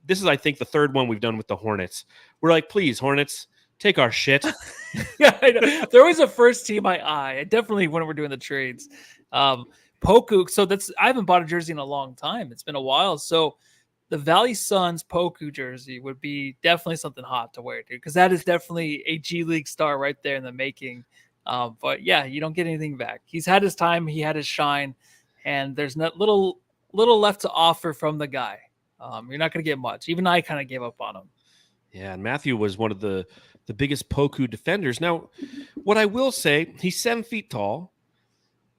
this is, I think, the third one we've done with the Hornets. We're like, please, Hornets, take our shit. Yeah, I know. They're always the first team I eye. Definitely when we're doing the trades. Poku. So I haven't bought a jersey in a long time. It's been a while. So the Valley Suns Poku jersey would be definitely something hot to wear, dude, because that is definitely a G League star right there in the making. But yeah, you don't get anything back. He's had his time, he had his shine, and there's not little left to offer from the guy. You're not going to get much. Even I kind of gave up on him. Yeah, and Matthew was one of the biggest Poku defenders. Now, what I will say, he's 7 feet tall.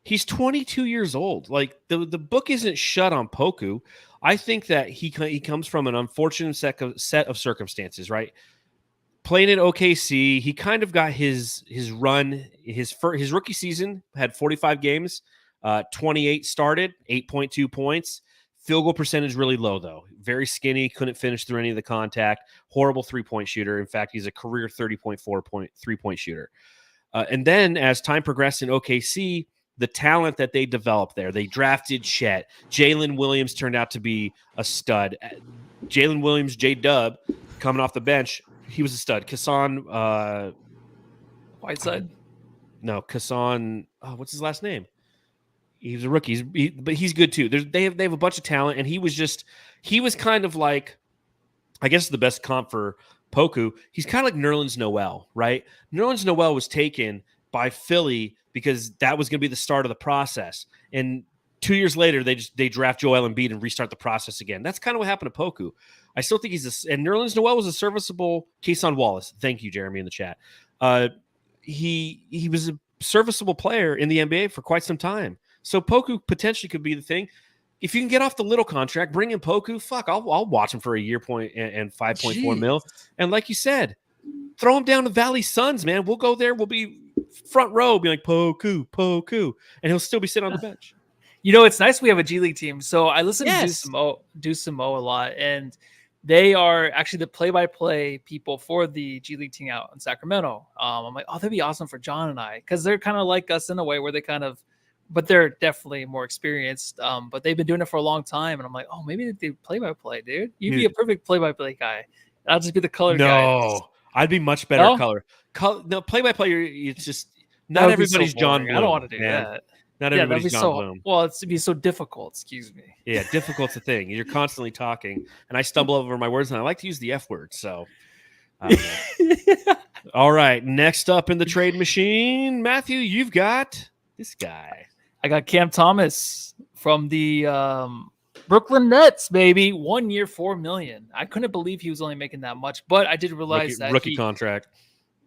He's 22 years old. Like, the book isn't shut on Poku. I think that he comes from an unfortunate set of circumstances, right? Playing at OKC, he kind of got his run. His rookie season had 45 games, 28 started, 8.2 points. Field goal percentage really low, though. Very skinny, couldn't finish through any of the contact. Horrible three-point shooter. In fact, he's a career 30.4 three-point shooter. And then as time progressed in OKC, the talent that they developed there. They drafted Chet. Jalen Williams turned out to be a stud. Jalen Williams, J-Dub, coming off the bench, he was a stud. Whiteside. No, Kassan. Oh, what's his last name? He's a rookie, but he's good too. They have a bunch of talent, and he was kind of like, I guess the best comp for Poku. He's kind of like Nerlens Noel, right? Nerlens Noel was taken by Philly because that was going to be the start of the process, and 2 years later they draft Joel Embiid and restart the process again. That's kind of what happened to Poku. I still think and Nerlens Noel was a serviceable Kason Wallace. Thank you, Jeremy, in the chat. He was a serviceable player in the NBA for quite some time. So Poku potentially could be the thing. If you can get off the Little contract, bring in Poku, fuck, I'll watch him for a year point and 5.4 mil. And like you said, throw him down to Valley Suns, man. We'll go there. We'll be front row, be like Poku, and he'll still be sitting on the bench. You know, it's nice we have a G League team. So I listen to Deuce and Mo a lot, and they are actually the play-by-play people for the G League team out in Sacramento. I'm like, oh, that'd be awesome for John and I, because they're kind of like us in a way where they kind of, but they're definitely more experienced. But they've been doing it for a long time, and I'm like, oh, maybe they do play-by-play, dude. You'd be a perfect play-by-play guy. I'll just be the color guy. No, I'd be much better color. No, play-by-play, it's just not everybody's John Bloom. I don't want to do that. Not everybody's John Bloom. Well, it'd be so difficult. Excuse me. Yeah, difficult's a thing. You're constantly talking, and I stumble over my words, and I like to use the F word. So, all right. Next up in the trade machine, Matthew, you've got this guy. I got Cam Thomas from the Brooklyn Nets, baby. 1 year, $4 million. I couldn't believe he was only making that much, but I did realize rookie contract.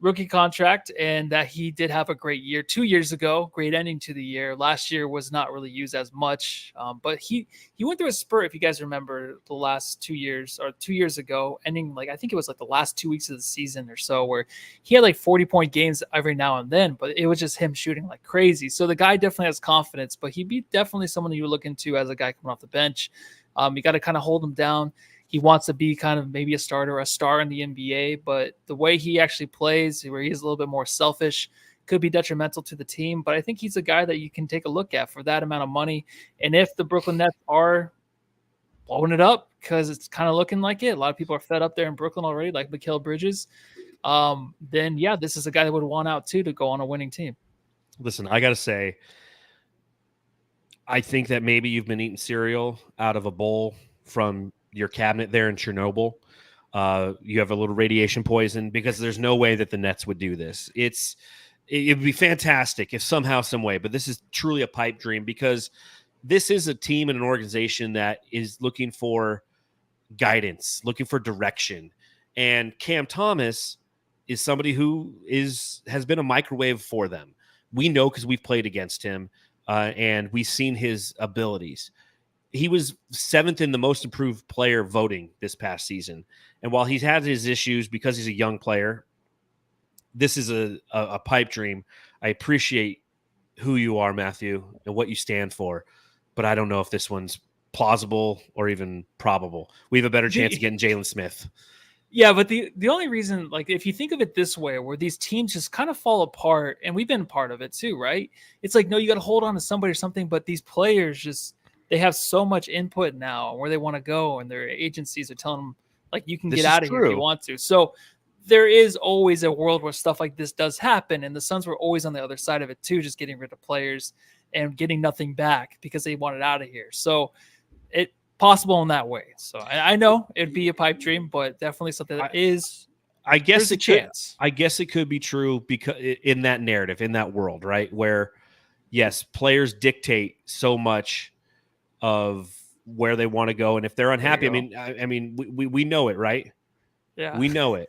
Rookie contract, and that he did have a great year 2 years ago, great ending to the year. Last year was not really used as much, but he went through a spurt, if you guys remember, the last 2 years or 2 years ago, ending like I think it was like the last 2 weeks of the season or so, where he had like 40-point games every now and then, but it was just him shooting like crazy. So the guy definitely has confidence, but he'd be definitely someone you would look into as a guy coming off the bench. You got to kind of hold him down. He wants to be kind of maybe a starter, a star in the NBA, but the way he actually plays, where he's a little bit more selfish, could be detrimental to the team. But I think he's a guy that you can take a look at for that amount of money. And if the Brooklyn Nets are blowing it up, because it's kind of looking like it, a lot of people are fed up there in Brooklyn already, like Mikal Bridges, then yeah, this is a guy that would want out too to go on a winning team. Listen, I got to say, I think that maybe you've been eating cereal out of a bowl from your cabinet there in Chernobyl. You have a little radiation poison, because there's no way that the Nets would do this. It would be fantastic if somehow, some way, but this is truly a pipe dream, because this is a team and an organization that is looking for guidance, looking for direction. And Cam Thomas is somebody who has been a microwave for them. We know, because we've played against him, and we've seen his abilities. He was 7th in the most improved player voting this past season. And while he's had his issues because he's a young player, this is a pipe dream. I appreciate who you are, Matthew, and what you stand for, but I don't know if this one's plausible or even probable. We have a better chance of getting Jalen Smith. Yeah, but the only reason, like, if you think of it this way, where these teams just kind of fall apart, and we've been part of it too, right? It's like, no, you got to hold on to somebody or something, but these players just, they have so much input now on where they want to go, and their agencies are telling them, like, you can get out of here if you want to. So there is always a world where stuff like this does happen, and the Suns were always on the other side of it too, just getting rid of players and getting nothing back because they wanted out of here. So it possible in that way. So I know it'd be a pipe dream, but definitely something that I guess a chance. I guess it could be true, because in that narrative, in that world, right, where yes, players dictate so much of where they want to go, and if they're unhappy, I mean, we know it, right? Yeah, we know it.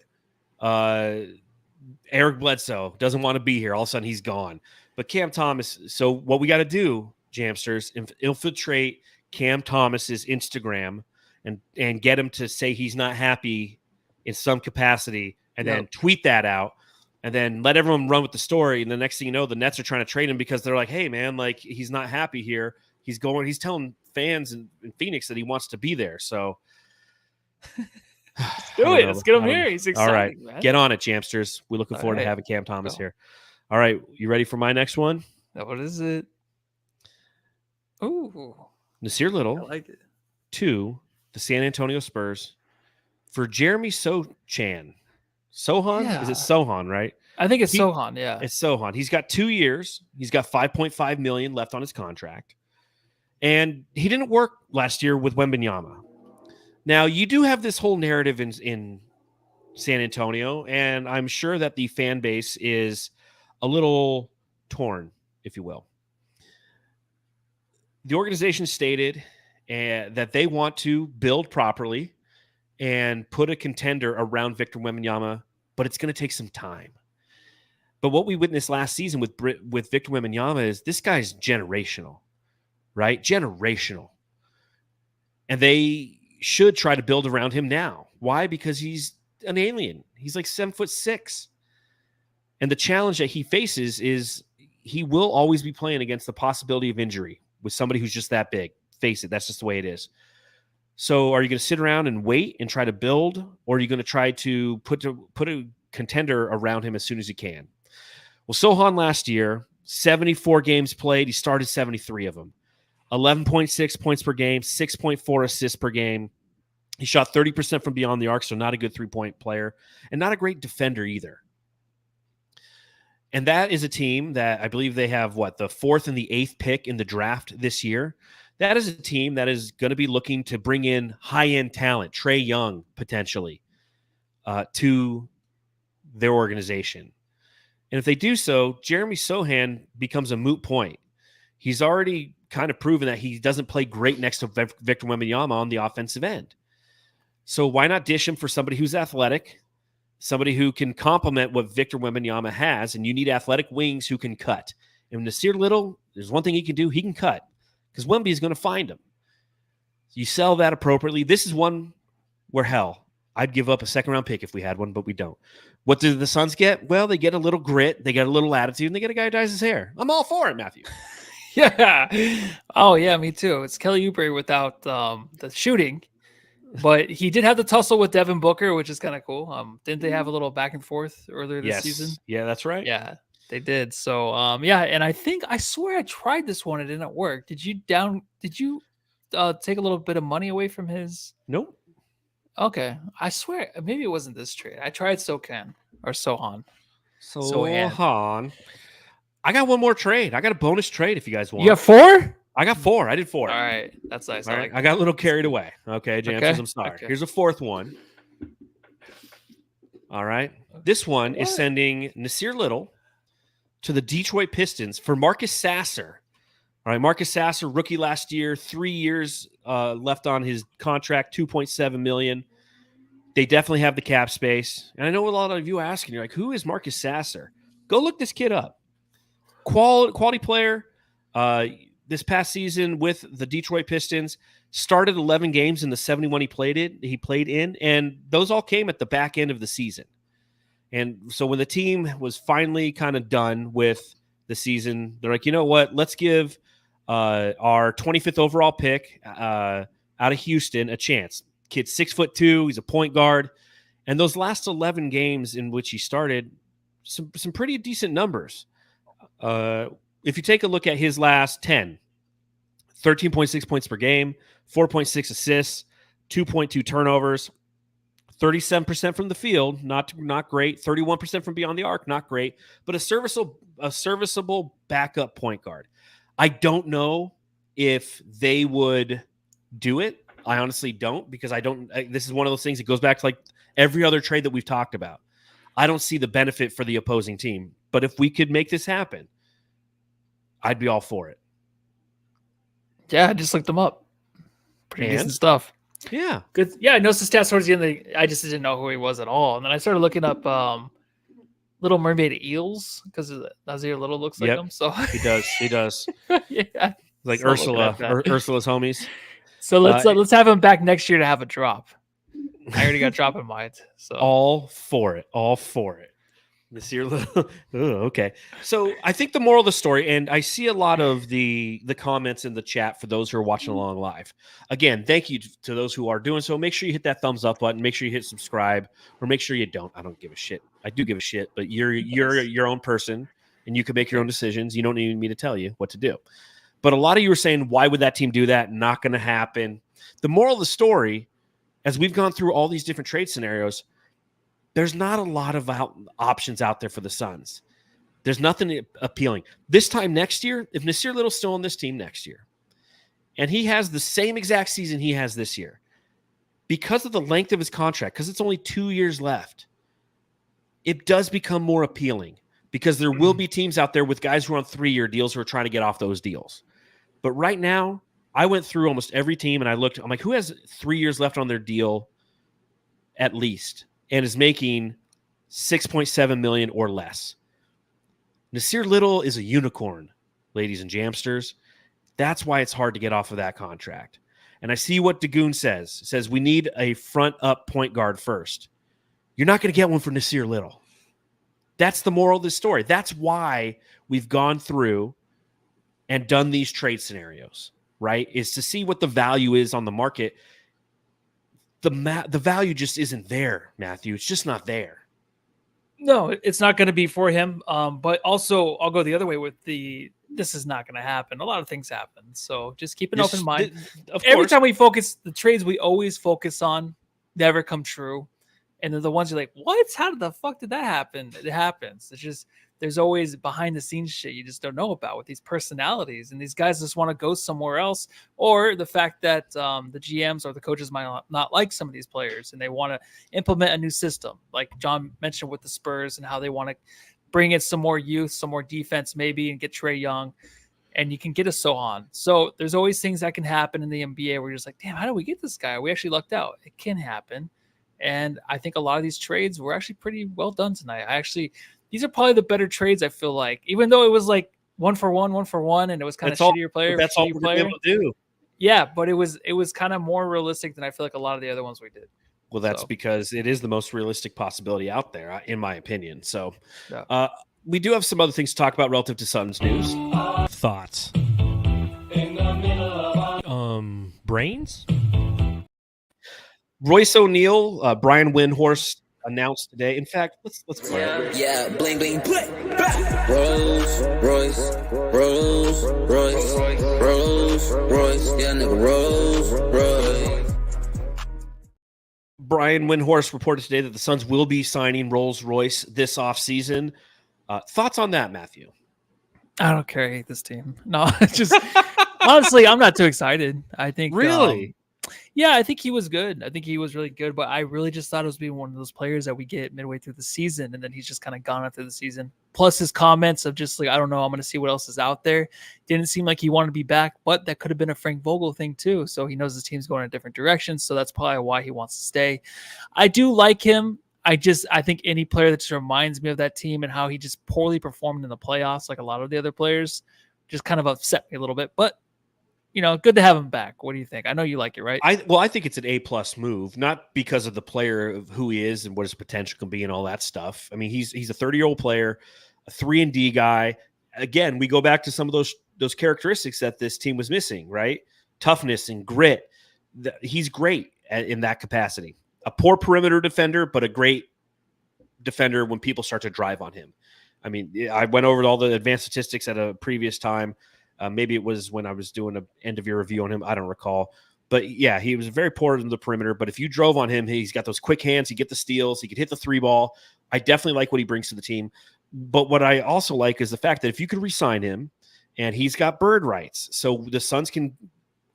Eric Bledsoe doesn't want to be here. All of a sudden, he's gone. But Cam Thomas. So what we got to do, Jamsters, infiltrate Cam Thomas's Instagram and get him to say he's not happy in some capacity, and then tweet that out, and then let everyone run with the story. And the next thing you know, the Nets are trying to trade him because they're like, hey, man, like, he's not happy here. He's telling fans in Phoenix that he wants to be there. So let's do it. Let's get him here. He's excited. All right. Man. Get on it, Jamsters. We're looking forward to having Cam Thomas here. All right. You ready for my next one? What is it? Ooh, Nasir I Little like it. to the San Antonio Spurs for Jeremy Sochan. Sohan? Is it Yeah. Sohan, right? I think it's He- Sohan. Yeah. It's Sohan. He's got 2 years. He's got 5.5 million left on his contract. And he didn't work last year with Wembanyama. Now, you do have this whole narrative in San Antonio, and I'm sure that the fan base is a little torn, if you will. The organization stated that they want to build properly and put a contender around Victor Wembanyama, but it's going to take some time. But what we witnessed last season with Victor Wembanyama is this guy's generational, right? Generational. And they should try to build around him now. Why? Because he's an alien. He's like 7'6". And the challenge that he faces is he will always be playing against the possibility of injury with somebody who's just that big. Face it, that's just the way it is. So are you going to sit around and wait and try to build, or are you going to try to put a contender around him as soon as you can? Well, Sohan last year, 74 games played. He started 73 of them. 11.6 points per game, 6.4 assists per game. He shot 30% from beyond the arc, so not a good three-point player, and not a great defender either. And that is a team that I believe they have, the 4th and the 8th pick in the draft this year. That is a team that is going to be looking to bring in high-end talent, Trae Young potentially, to their organization. And if they do so, Jeremy Sohan becomes a moot point. He's already kind of proven that he doesn't play great next to Victor Wembanyama on the offensive end. So why not dish him for somebody who's athletic, somebody who can complement what Victor Wembanyama has, and you need athletic wings who can cut. And Nasir Little, there's one thing he can do, he can cut, because Wemby is going to find him. You sell that appropriately. This is one where, hell, I'd give up a second-round pick if we had one, but we don't. What do the Suns get? Well, they get a little grit, they get a little attitude, and they get a guy who dyes his hair. I'm all for it, Matthew. Yeah. Oh, yeah, me too. It's Kelly Oubre without the shooting, but he did have the tussle with Devin Booker, which is kind of cool. Didn't they have a little back and forth earlier this season? Yeah, that's right. Yeah, they did. So, yeah, and I swear I tried this one. It didn't work. Did you take a little bit of money away from his? Nope. Okay. I swear, maybe it wasn't this trade. I tried Sohan. Sohan. I got one more trade. I got a bonus trade if you guys want. You got 4? I got 4. I did 4. All right. That's nice. All right. I got a little carried away. Okay, James, Okay. I'm sorry. Okay. Here's a 4th one. All right. This one is sending Nasir Little to the Detroit Pistons for Marcus Sasser. All right, Marcus Sasser, rookie last year, 3 years left on his contract, $2.7 million. They definitely have the cap space. And I know a lot of you are asking, you're like, who is Marcus Sasser? Go look this kid up. Quality player. This past season with the Detroit Pistons, started 11 games in the 71 he played in, and those all came at the back end of the season. And so when the team was finally kind of done with the season, they're like, you know what? Let's give our 25th overall pick out of Houston a chance. Kid's 6'2". He's a point guard. And those last 11 games in which he started, some pretty decent numbers. If you take a look at his last 10, 13.6 points per game, 4.6 assists, 2.2 turnovers, 37% from the field, not great, 31% from beyond the arc, not great, but a serviceable backup point guard. I don't know if they would do it. I honestly don't, because this is one of those things that goes back to like every other trade that we've talked about. I don't see the benefit for the opposing team, but if we could make this happen, I'd be all for it. Yeah, I just looked them up. Pretty decent stuff. Yeah. Good. Yeah, I noticed the stats towards the end. I just didn't know who he was at all. And then I started looking up Little Mermaid eels because Nasir Little looks like him. So he does. Yeah. Like So Ursula's homies. So let's have him back next year to have a drop. I already got a drop in mind. So all for it. Nasir Little. Okay. So I think the moral of the story, and I see a lot of the comments in the chat for those who are watching along live. Again, thank you to those who are doing so. Make sure you hit that thumbs up button. Make sure you hit subscribe, or make sure you don't. I don't give a shit. I do give a shit, but you're your own person, and you can make your own decisions. You don't need me to tell you what to do. But a lot of you were saying, why would that team do that? Not going to happen. The moral of the story, as we've gone through all these different trade scenarios, there's not a lot of options out there for the Suns. There's nothing appealing. This time next year, if Nasir Little's still on this team next year, and he has the same exact season he has this year, because of the length of his contract, because it's only 2 years left, it does become more appealing because there will be teams out there with guys who are on 3-year deals who are trying to get off those deals. But right now, I went through almost every team and I looked, I'm like, who has 3 years left on their deal at least and is making $6.7 million or less? Nasir Little is a unicorn, ladies and jamsters. That's why it's hard to get off of that contract. And I see what Dagoon says. It says we need a front-up point guard first. You're not going to get one for Nasir Little. That's the moral of this story. That's why we've gone through and done these trade scenarios, right? Is to see what the value is on the market. The value just isn't there, Matthew. It's just not there. No, it's not going to be for him. But also, I'll go the other way with this is not going to happen. A lot of things happen. So just keep an open mind. Every time we focus, the trades we always focus on never come true. And they're the ones you're like, what? How the fuck did that happen? It happens. It's just, there's always behind the scenes shit you just don't know about with these personalities. And these guys just want to go somewhere else. Or the fact that the GMs or the coaches might not like some of these players and they want to implement a new system. Like John mentioned with the Spurs and how they want to bring in some more youth, some more defense maybe, and get Trae Young. And you can get a Sohan. So there's always things that can happen in the NBA where you're just like, damn, how do we get this guy? We actually lucked out. It can happen. And I think a lot of these trades were actually pretty well done tonight. These are probably the better trades, I feel like, even though it was like 1-for-1, and it was kind of shittier player. That's all we're able to do. Yeah, but it was kind of more realistic than I feel like a lot of the other ones we did. Well, that's because it is the most realistic possibility out there, in my opinion. So we do have some other things to talk about relative to Suns news. Thoughts? Brains? Royce O'Neal, Brian Windhorst announced today. In fact, let's play it. Yeah, bling bling bling. Rolls Royce, Rolls Royce, Rolls Royce, yeah, nigga, Rolls Royce. Brian Windhorst reported today that the Suns will be signing Rolls Royce this offseason. Thoughts on that, Matthew? I don't care. I hate this team. No, just honestly, I'm not too excited. I think really. Yeah, I think he was good. I think he was really good, but I really just thought it was being one of those players that we get midway through the season, and then he's just kind of gone after the season. Plus his comments of just like, I don't know, I'm going to see what else is out there. Didn't seem like he wanted to be back, but that could have been a Frank Vogel thing too. So he knows his team's going in a different direction, so that's probably why he wants to stay. I do like him. I think any player that just reminds me of that team and how he just poorly performed in the playoffs, like a lot of the other players, just kind of upset me a little bit, but good to have him back. What do you think? I know you like it, right? I think it's an A+ move, not because of the player of who he is and what his potential can be and all that stuff. I mean, he's a 30-year-old player, a 3-and-D guy. Again, we go back to some of those characteristics that this team was missing, right? Toughness and grit. He's great in that capacity. A poor perimeter defender, but a great defender when people start to drive on him. I mean, I went over all the advanced statistics at a previous time. Maybe it was when I was doing an end-of-year review on him. I don't recall. But, yeah, he was very poor in the perimeter. But if you drove on him, he's got those quick hands. He get the steals. He could hit the 3-ball. I definitely like what he brings to the team. But what I also like is the fact that if you could re-sign him, and he's got bird rights, so the Suns can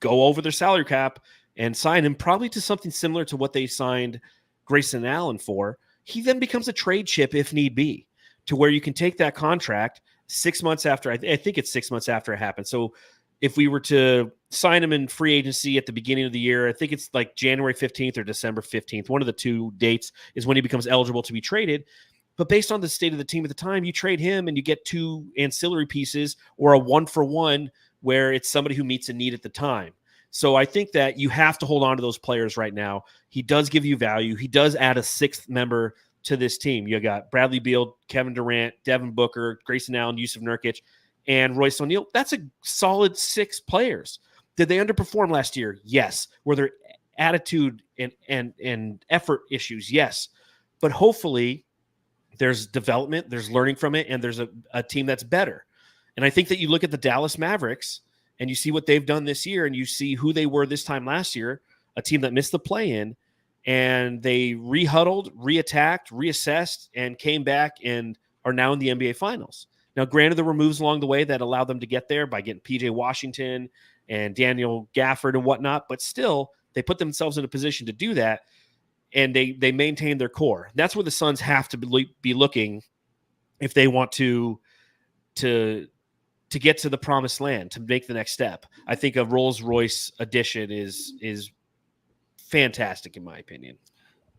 go over their salary cap and sign him probably to something similar to what they signed Grayson Allen for, he then becomes a trade chip if need be, to where you can take that contract 6 months after, I think it's 6 months after it happened. So if we were to sign him in free agency at the beginning of the year, I think it's like January 15th or December 15th. One of the two dates is when he becomes eligible to be traded. But based on the state of the team at the time, you trade him and you get 2 ancillary pieces or a 1-for-1 where it's somebody who meets a need at the time. So I think that you have to hold on to those players right now. He does give you value. He does add a 6th member to this team. You got Bradley Beal, Kevin Durant, Devin Booker, Grayson Allen, Yusuf Nurkic, and Royce O'Neal. That's a solid 6 players. Did they underperform last year? Yes. Were there attitude and effort issues? Yes. But hopefully there's development, there's learning from it, and there's a team that's better. And I think that you look at the Dallas Mavericks and you see what they've done this year, and you see who they were this time last year, a team that missed the play-in, and they re-huddled, re-attacked, reassessed, and came back and are now in the NBA Finals. Now, granted, there were moves along the way that allowed them to get there by getting P.J. Washington and Daniel Gafford and whatnot, but still, they put themselves in a position to do that, and they maintained their core. That's where the Suns have to be looking if they want to get to the promised land, to make the next step. I think a Rolls-Royce addition is fantastic in my opinion.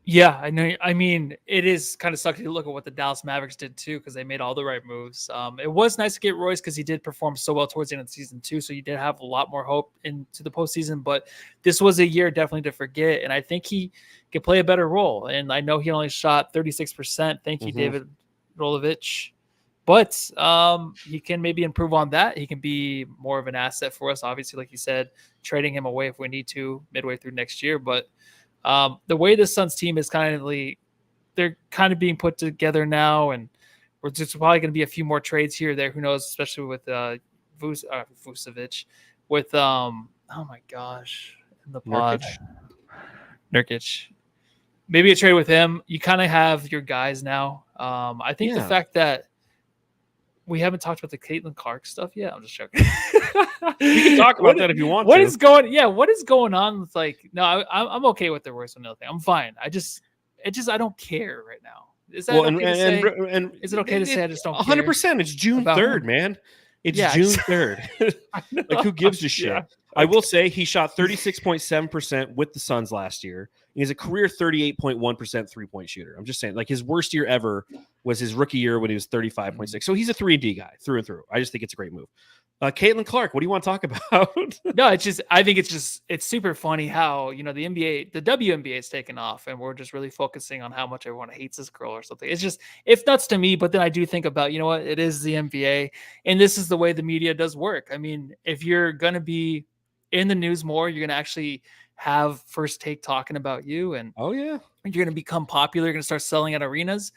Yeah, I know. I mean, it is kind of sucky to look at what the Dallas Mavericks did too, because they made all the right moves. It was nice to get Royce because he did perform so well towards the end of the season too, so you did have a lot more hope into the postseason. But this was a year definitely to forget, and I think he could play a better role. And I know he only shot 36%. Thank you, David Rolovich. But he can maybe improve on that. He can be more of an asset for us, obviously, like you said, trading him away if we need to midway through next year. But the way the Suns team is they're kind of being put together now, and we're just probably going to be a few more trades here or there. Who knows, especially with Vucevic, with oh my gosh, in the pod, Nurkic. Maybe a trade with him. You kind of have your guys now. I think the fact that we haven't talked about the Caitlin Clark stuff yet. I'm just joking. We can talk about that if you want. What is going on? It's like, no, I'm okay with the Royce O'Neal thing. I'm fine. I don't care right now. Is that okay to say? Is it okay to say I just don't 100%. care? It's June 3rd, man. It's June 3rd. Like, who gives a shit? Yeah. I will say he shot 36.7% with the Suns last year. He's a career 38.1% three-point shooter. I'm just saying, like, his worst year ever was his rookie year when he was 35.6. So he's a 3-and-D guy through and through. I just think it's a great move. Caitlin Clark, what do you want to talk about? No, I think it's super funny how, the NBA, the WNBA is taking off, and we're just really focusing on how much everyone hates this girl or something. It's nuts to me, but then I do think about, what, it is the NBA, and this is the way the media does work. I mean, if you're going to be in the news more, you're going to actually have First Take talking about you, and you're going to become popular. You're going to start selling at arenas.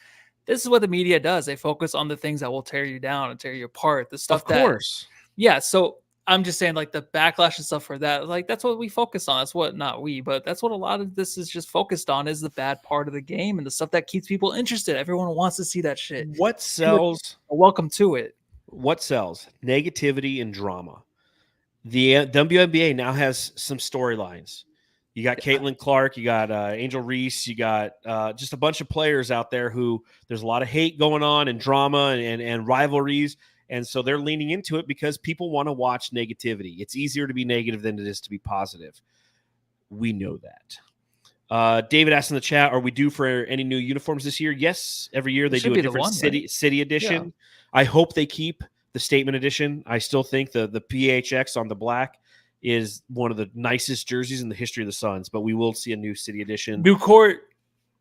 This is what the media does. They focus on the things that will tear you down and tear you apart. The stuff yeah. So I'm just saying, like, the backlash and stuff for that, like, that's what we focus on. That's what, not we, but that's what a lot of this is just focused on, is the bad part of the game and the stuff that keeps people interested. Everyone wants to see that shit. What sells? Welcome to it. What sells? Negativity and drama. The WNBA now has some storylines. You got Caitlin Clark, you got Angel Reese, you got just a bunch of players out there who there's a lot of hate going on and drama and rivalries. And so they're leaning into it because people want to watch negativity. It's easier to be negative than it is to be positive. We know that. David asked in the chat, are we due for any new uniforms this year? Yes. Every year they do a different city edition. Yeah. I hope they keep the statement edition. I still think the PHX on the black is one of the nicest jerseys in the history of the Suns, but we will see a new city edition. New court.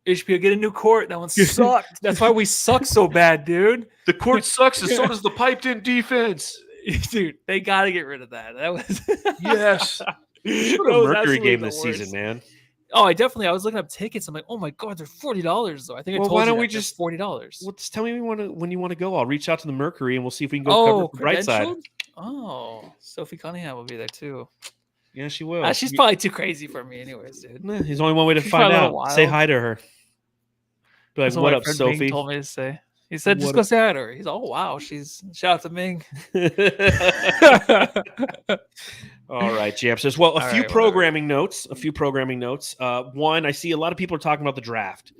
HBO, get a new court. That one sucked. That's why we suck so bad, dude. The court sucks, and so does the piped-in defense. Dude, they got to get rid of that. That was yes. Should have a Mercury game this season, man. Oh, I was looking up tickets. I'm like, oh my god, they're $40 though. I think I told you. Why don't we just $40? Well, just tell me when you want to go. I'll reach out to the Mercury and we'll see if we can go cover the bright side. Oh, Sophie Cunningham will be there too. Yeah, she will. She's probably too crazy for me, anyways, dude. There's only one way to find out. Say hi to her. Like, what up, Sophie? Ming told me to say. He said, just go say hi to her. He's, oh wow, shout out to Ming. All right, Jamsters. Well, a few programming notes. One, I see a lot of people are talking about the draft,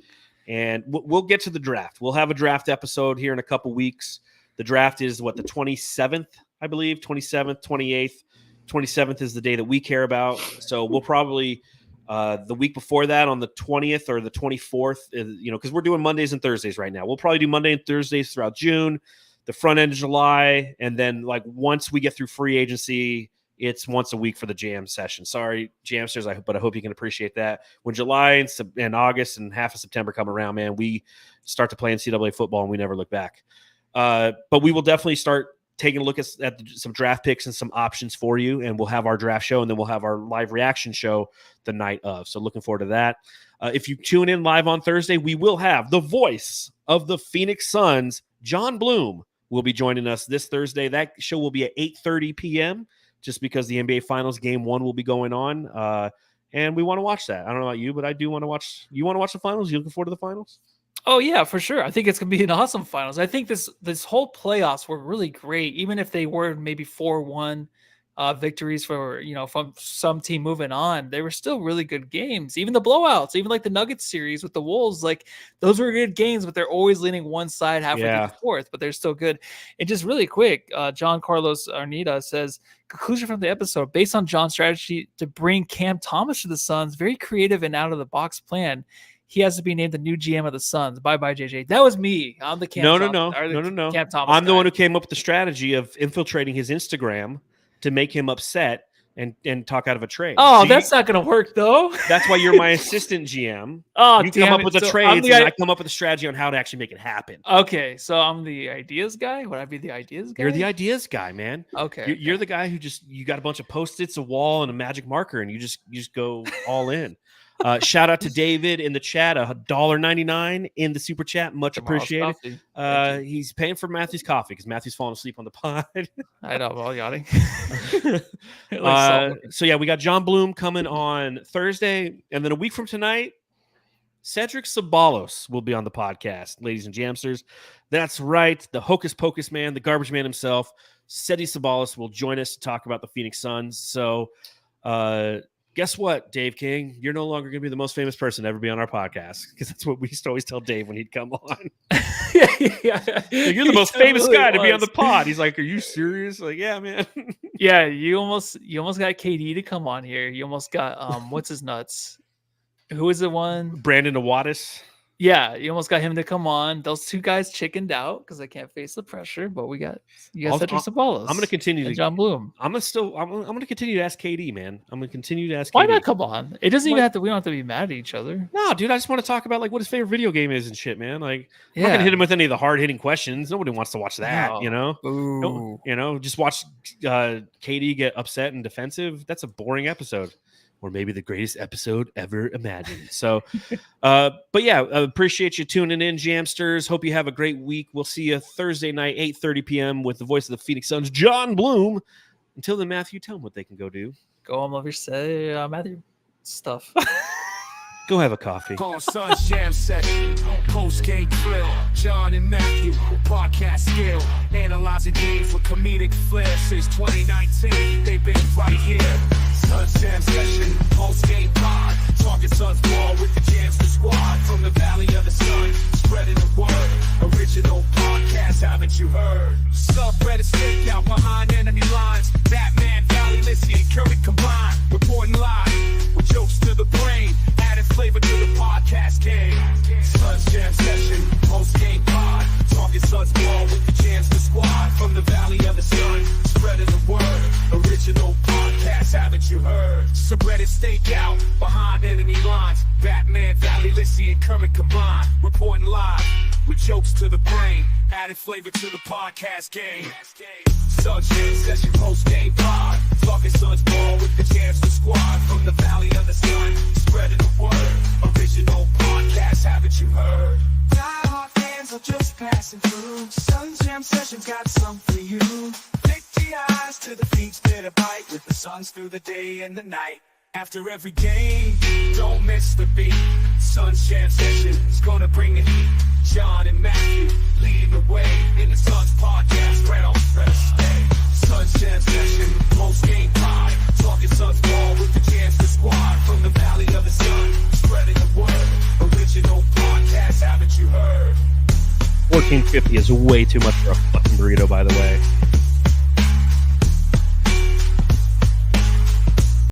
and we'll get to the draft. We'll have a draft episode here in a couple weeks. The draft is the 27th, I believe, 27th, 28th. 27th is the day that we care about. So we'll probably the week before that on the 20th or the 24th, because we're doing Mondays and Thursdays right now. We'll probably do Monday and Thursdays throughout June, the front end of July, and then like once we get through free agency, it's once a week for the jam session. Sorry, Jamsters, but I hope you can appreciate that. When July and August and half of September come around, man, we start to play NCAA football and we never look back. But we will definitely start taking a look at some draft picks and some options for you, and we'll have our draft show, and then we'll have our live reaction show the night of. So looking forward to that. If you tune in live on Thursday, we will have the voice of the Phoenix Suns, John Bloom, will be joining us this Thursday. That show will be at 8:30 p.m. just because the NBA Finals Game 1 will be going on. And we want to watch that. I don't know about you, but I do want to watch. You want to watch the finals? You looking forward to the finals? Oh yeah, for sure. I think it's gonna be an awesome finals. I think this whole playoffs were really great, even if they were maybe 4-1 victories for from some team moving on. They were still really good games. Even the blowouts, even like the Nuggets series with the Wolves, like those were good games, but they're always leaning one side halfway through the fourth. But they're still good. And just really quick, John Carlos Arnita says, conclusion from the episode: based on John's strategy to bring Cam Thomas to the Suns, very creative and out of the box plan. He has to be named the new GM of the Suns. Bye-bye, JJ. That was me. I'm the Cam Thomas. No. Cam Thomas I'm the guy. one who came up with the strategy of infiltrating his Instagram to make him upset and talk out of a trade. Oh, See? That's not going to work, though. That's why you're my assistant GM. Oh, you come up with the trades, and I come up with a strategy on how to actually make it happen. Okay, so I'm the ideas guy? Would I be the ideas guy? You're the ideas guy, man. Okay. You're the guy who you got a bunch of Post-its, a wall, and a magic marker, and you just go all in. Shout out to David in the chat, $1.99 in the super chat, much appreciated. He's paying for Matthew's coffee because Matthew's falling asleep on the pod. I know, I'm all yawning. So yeah, we got John Bloom coming on Thursday, and then a week from tonight, Cedric Ceballos will be on the podcast, ladies and jamsters. That's right, the hocus pocus man, the garbage man himself, Cedric Ceballos will join us to talk about the Phoenix Suns. So guess what, Dave King? You're no longer going to be the most famous person to ever be on our podcast, because that's what we used to always tell Dave when he'd come on. Yeah. You're the most famous guy to be on the pod. He's like, "Are you serious?" Like, yeah, man. Yeah, you almost got KD to come on here. You almost got what's his nuts? Who is the one? Brandon Awadis. Yeah, you almost got him to come on. Those two guys chickened out because they can't face the pressure. But you got Cedric Ceballos. I'm going to continue to John Bloom. I'm going to continue to ask KD, man. I'm going to continue to ask. Why KD. not come on? It doesn't even have to. We don't have to be mad at each other. No, dude. I just want to talk about like what his favorite video game is and shit, man. Like, I'm not going to hit him with any of the hard hitting questions. Nobody wants to watch that, No. you know. Ooh. No, just watch KD get upset and defensive. That's a boring episode. Or maybe the greatest episode ever imagined. So, but yeah, appreciate you tuning in, Jamsters. Hope you have a great week. We'll see you Thursday night, 8:30 p.m. with the voice of the Phoenix Suns, John Bloom. Until then, Matthew, tell them what they can go do. Go on, love your say, Matthew stuff. Go have a coffee. Call Suns Jam Session, post-game thrill. John and Matthew, podcast skill. Analyzing games with comedic flair. Since 2019, they've been right here. Suns Jam Session, post-game pod. Talking Suns ball with the Jamster squad. From the Valley of the Sun, spreading the word. Original podcast, haven't you heard? Subreddit stakeout behind enemy lines. Batman, Valley, Lissy, and Curry combined. Reporting live with jokes to the brain. Adding flavor to the podcast game. Suns Jam Session, post-game pod. Talking Suns ball with the Jamster squad. From the Valley of the Sun, spreading the word. Original podcast, haven't you heard? Subreddit stakeout behind enemy lines. Batman, Valley, Lissy, and Kermit combined. Reporting live with jokes to the brain. Adding flavor to the podcast game. Suns Jam Session, post-game pod. Talking Suns ball with the Jamster squad. From the Valley of the Sun, spreading the word. Original podcast, haven't you heard? Die-hard fans are just passing through. Suns Jam Session's got some for you. Lick the eyes to the beats that bite with the Suns through the day and the night. After every game, don't miss the beat. Suns Jam Session is gonna bring the heat. John and Matthew leading the way in the Suns podcast. Right on fresh day. Suns Jam Session, post-game pod. Talking Suns ball with the Jamster squad. From the Valley of the Sun, spreading the word. Original podcast, haven't you heard? 1450 is way too much for a fucking burrito, by the way.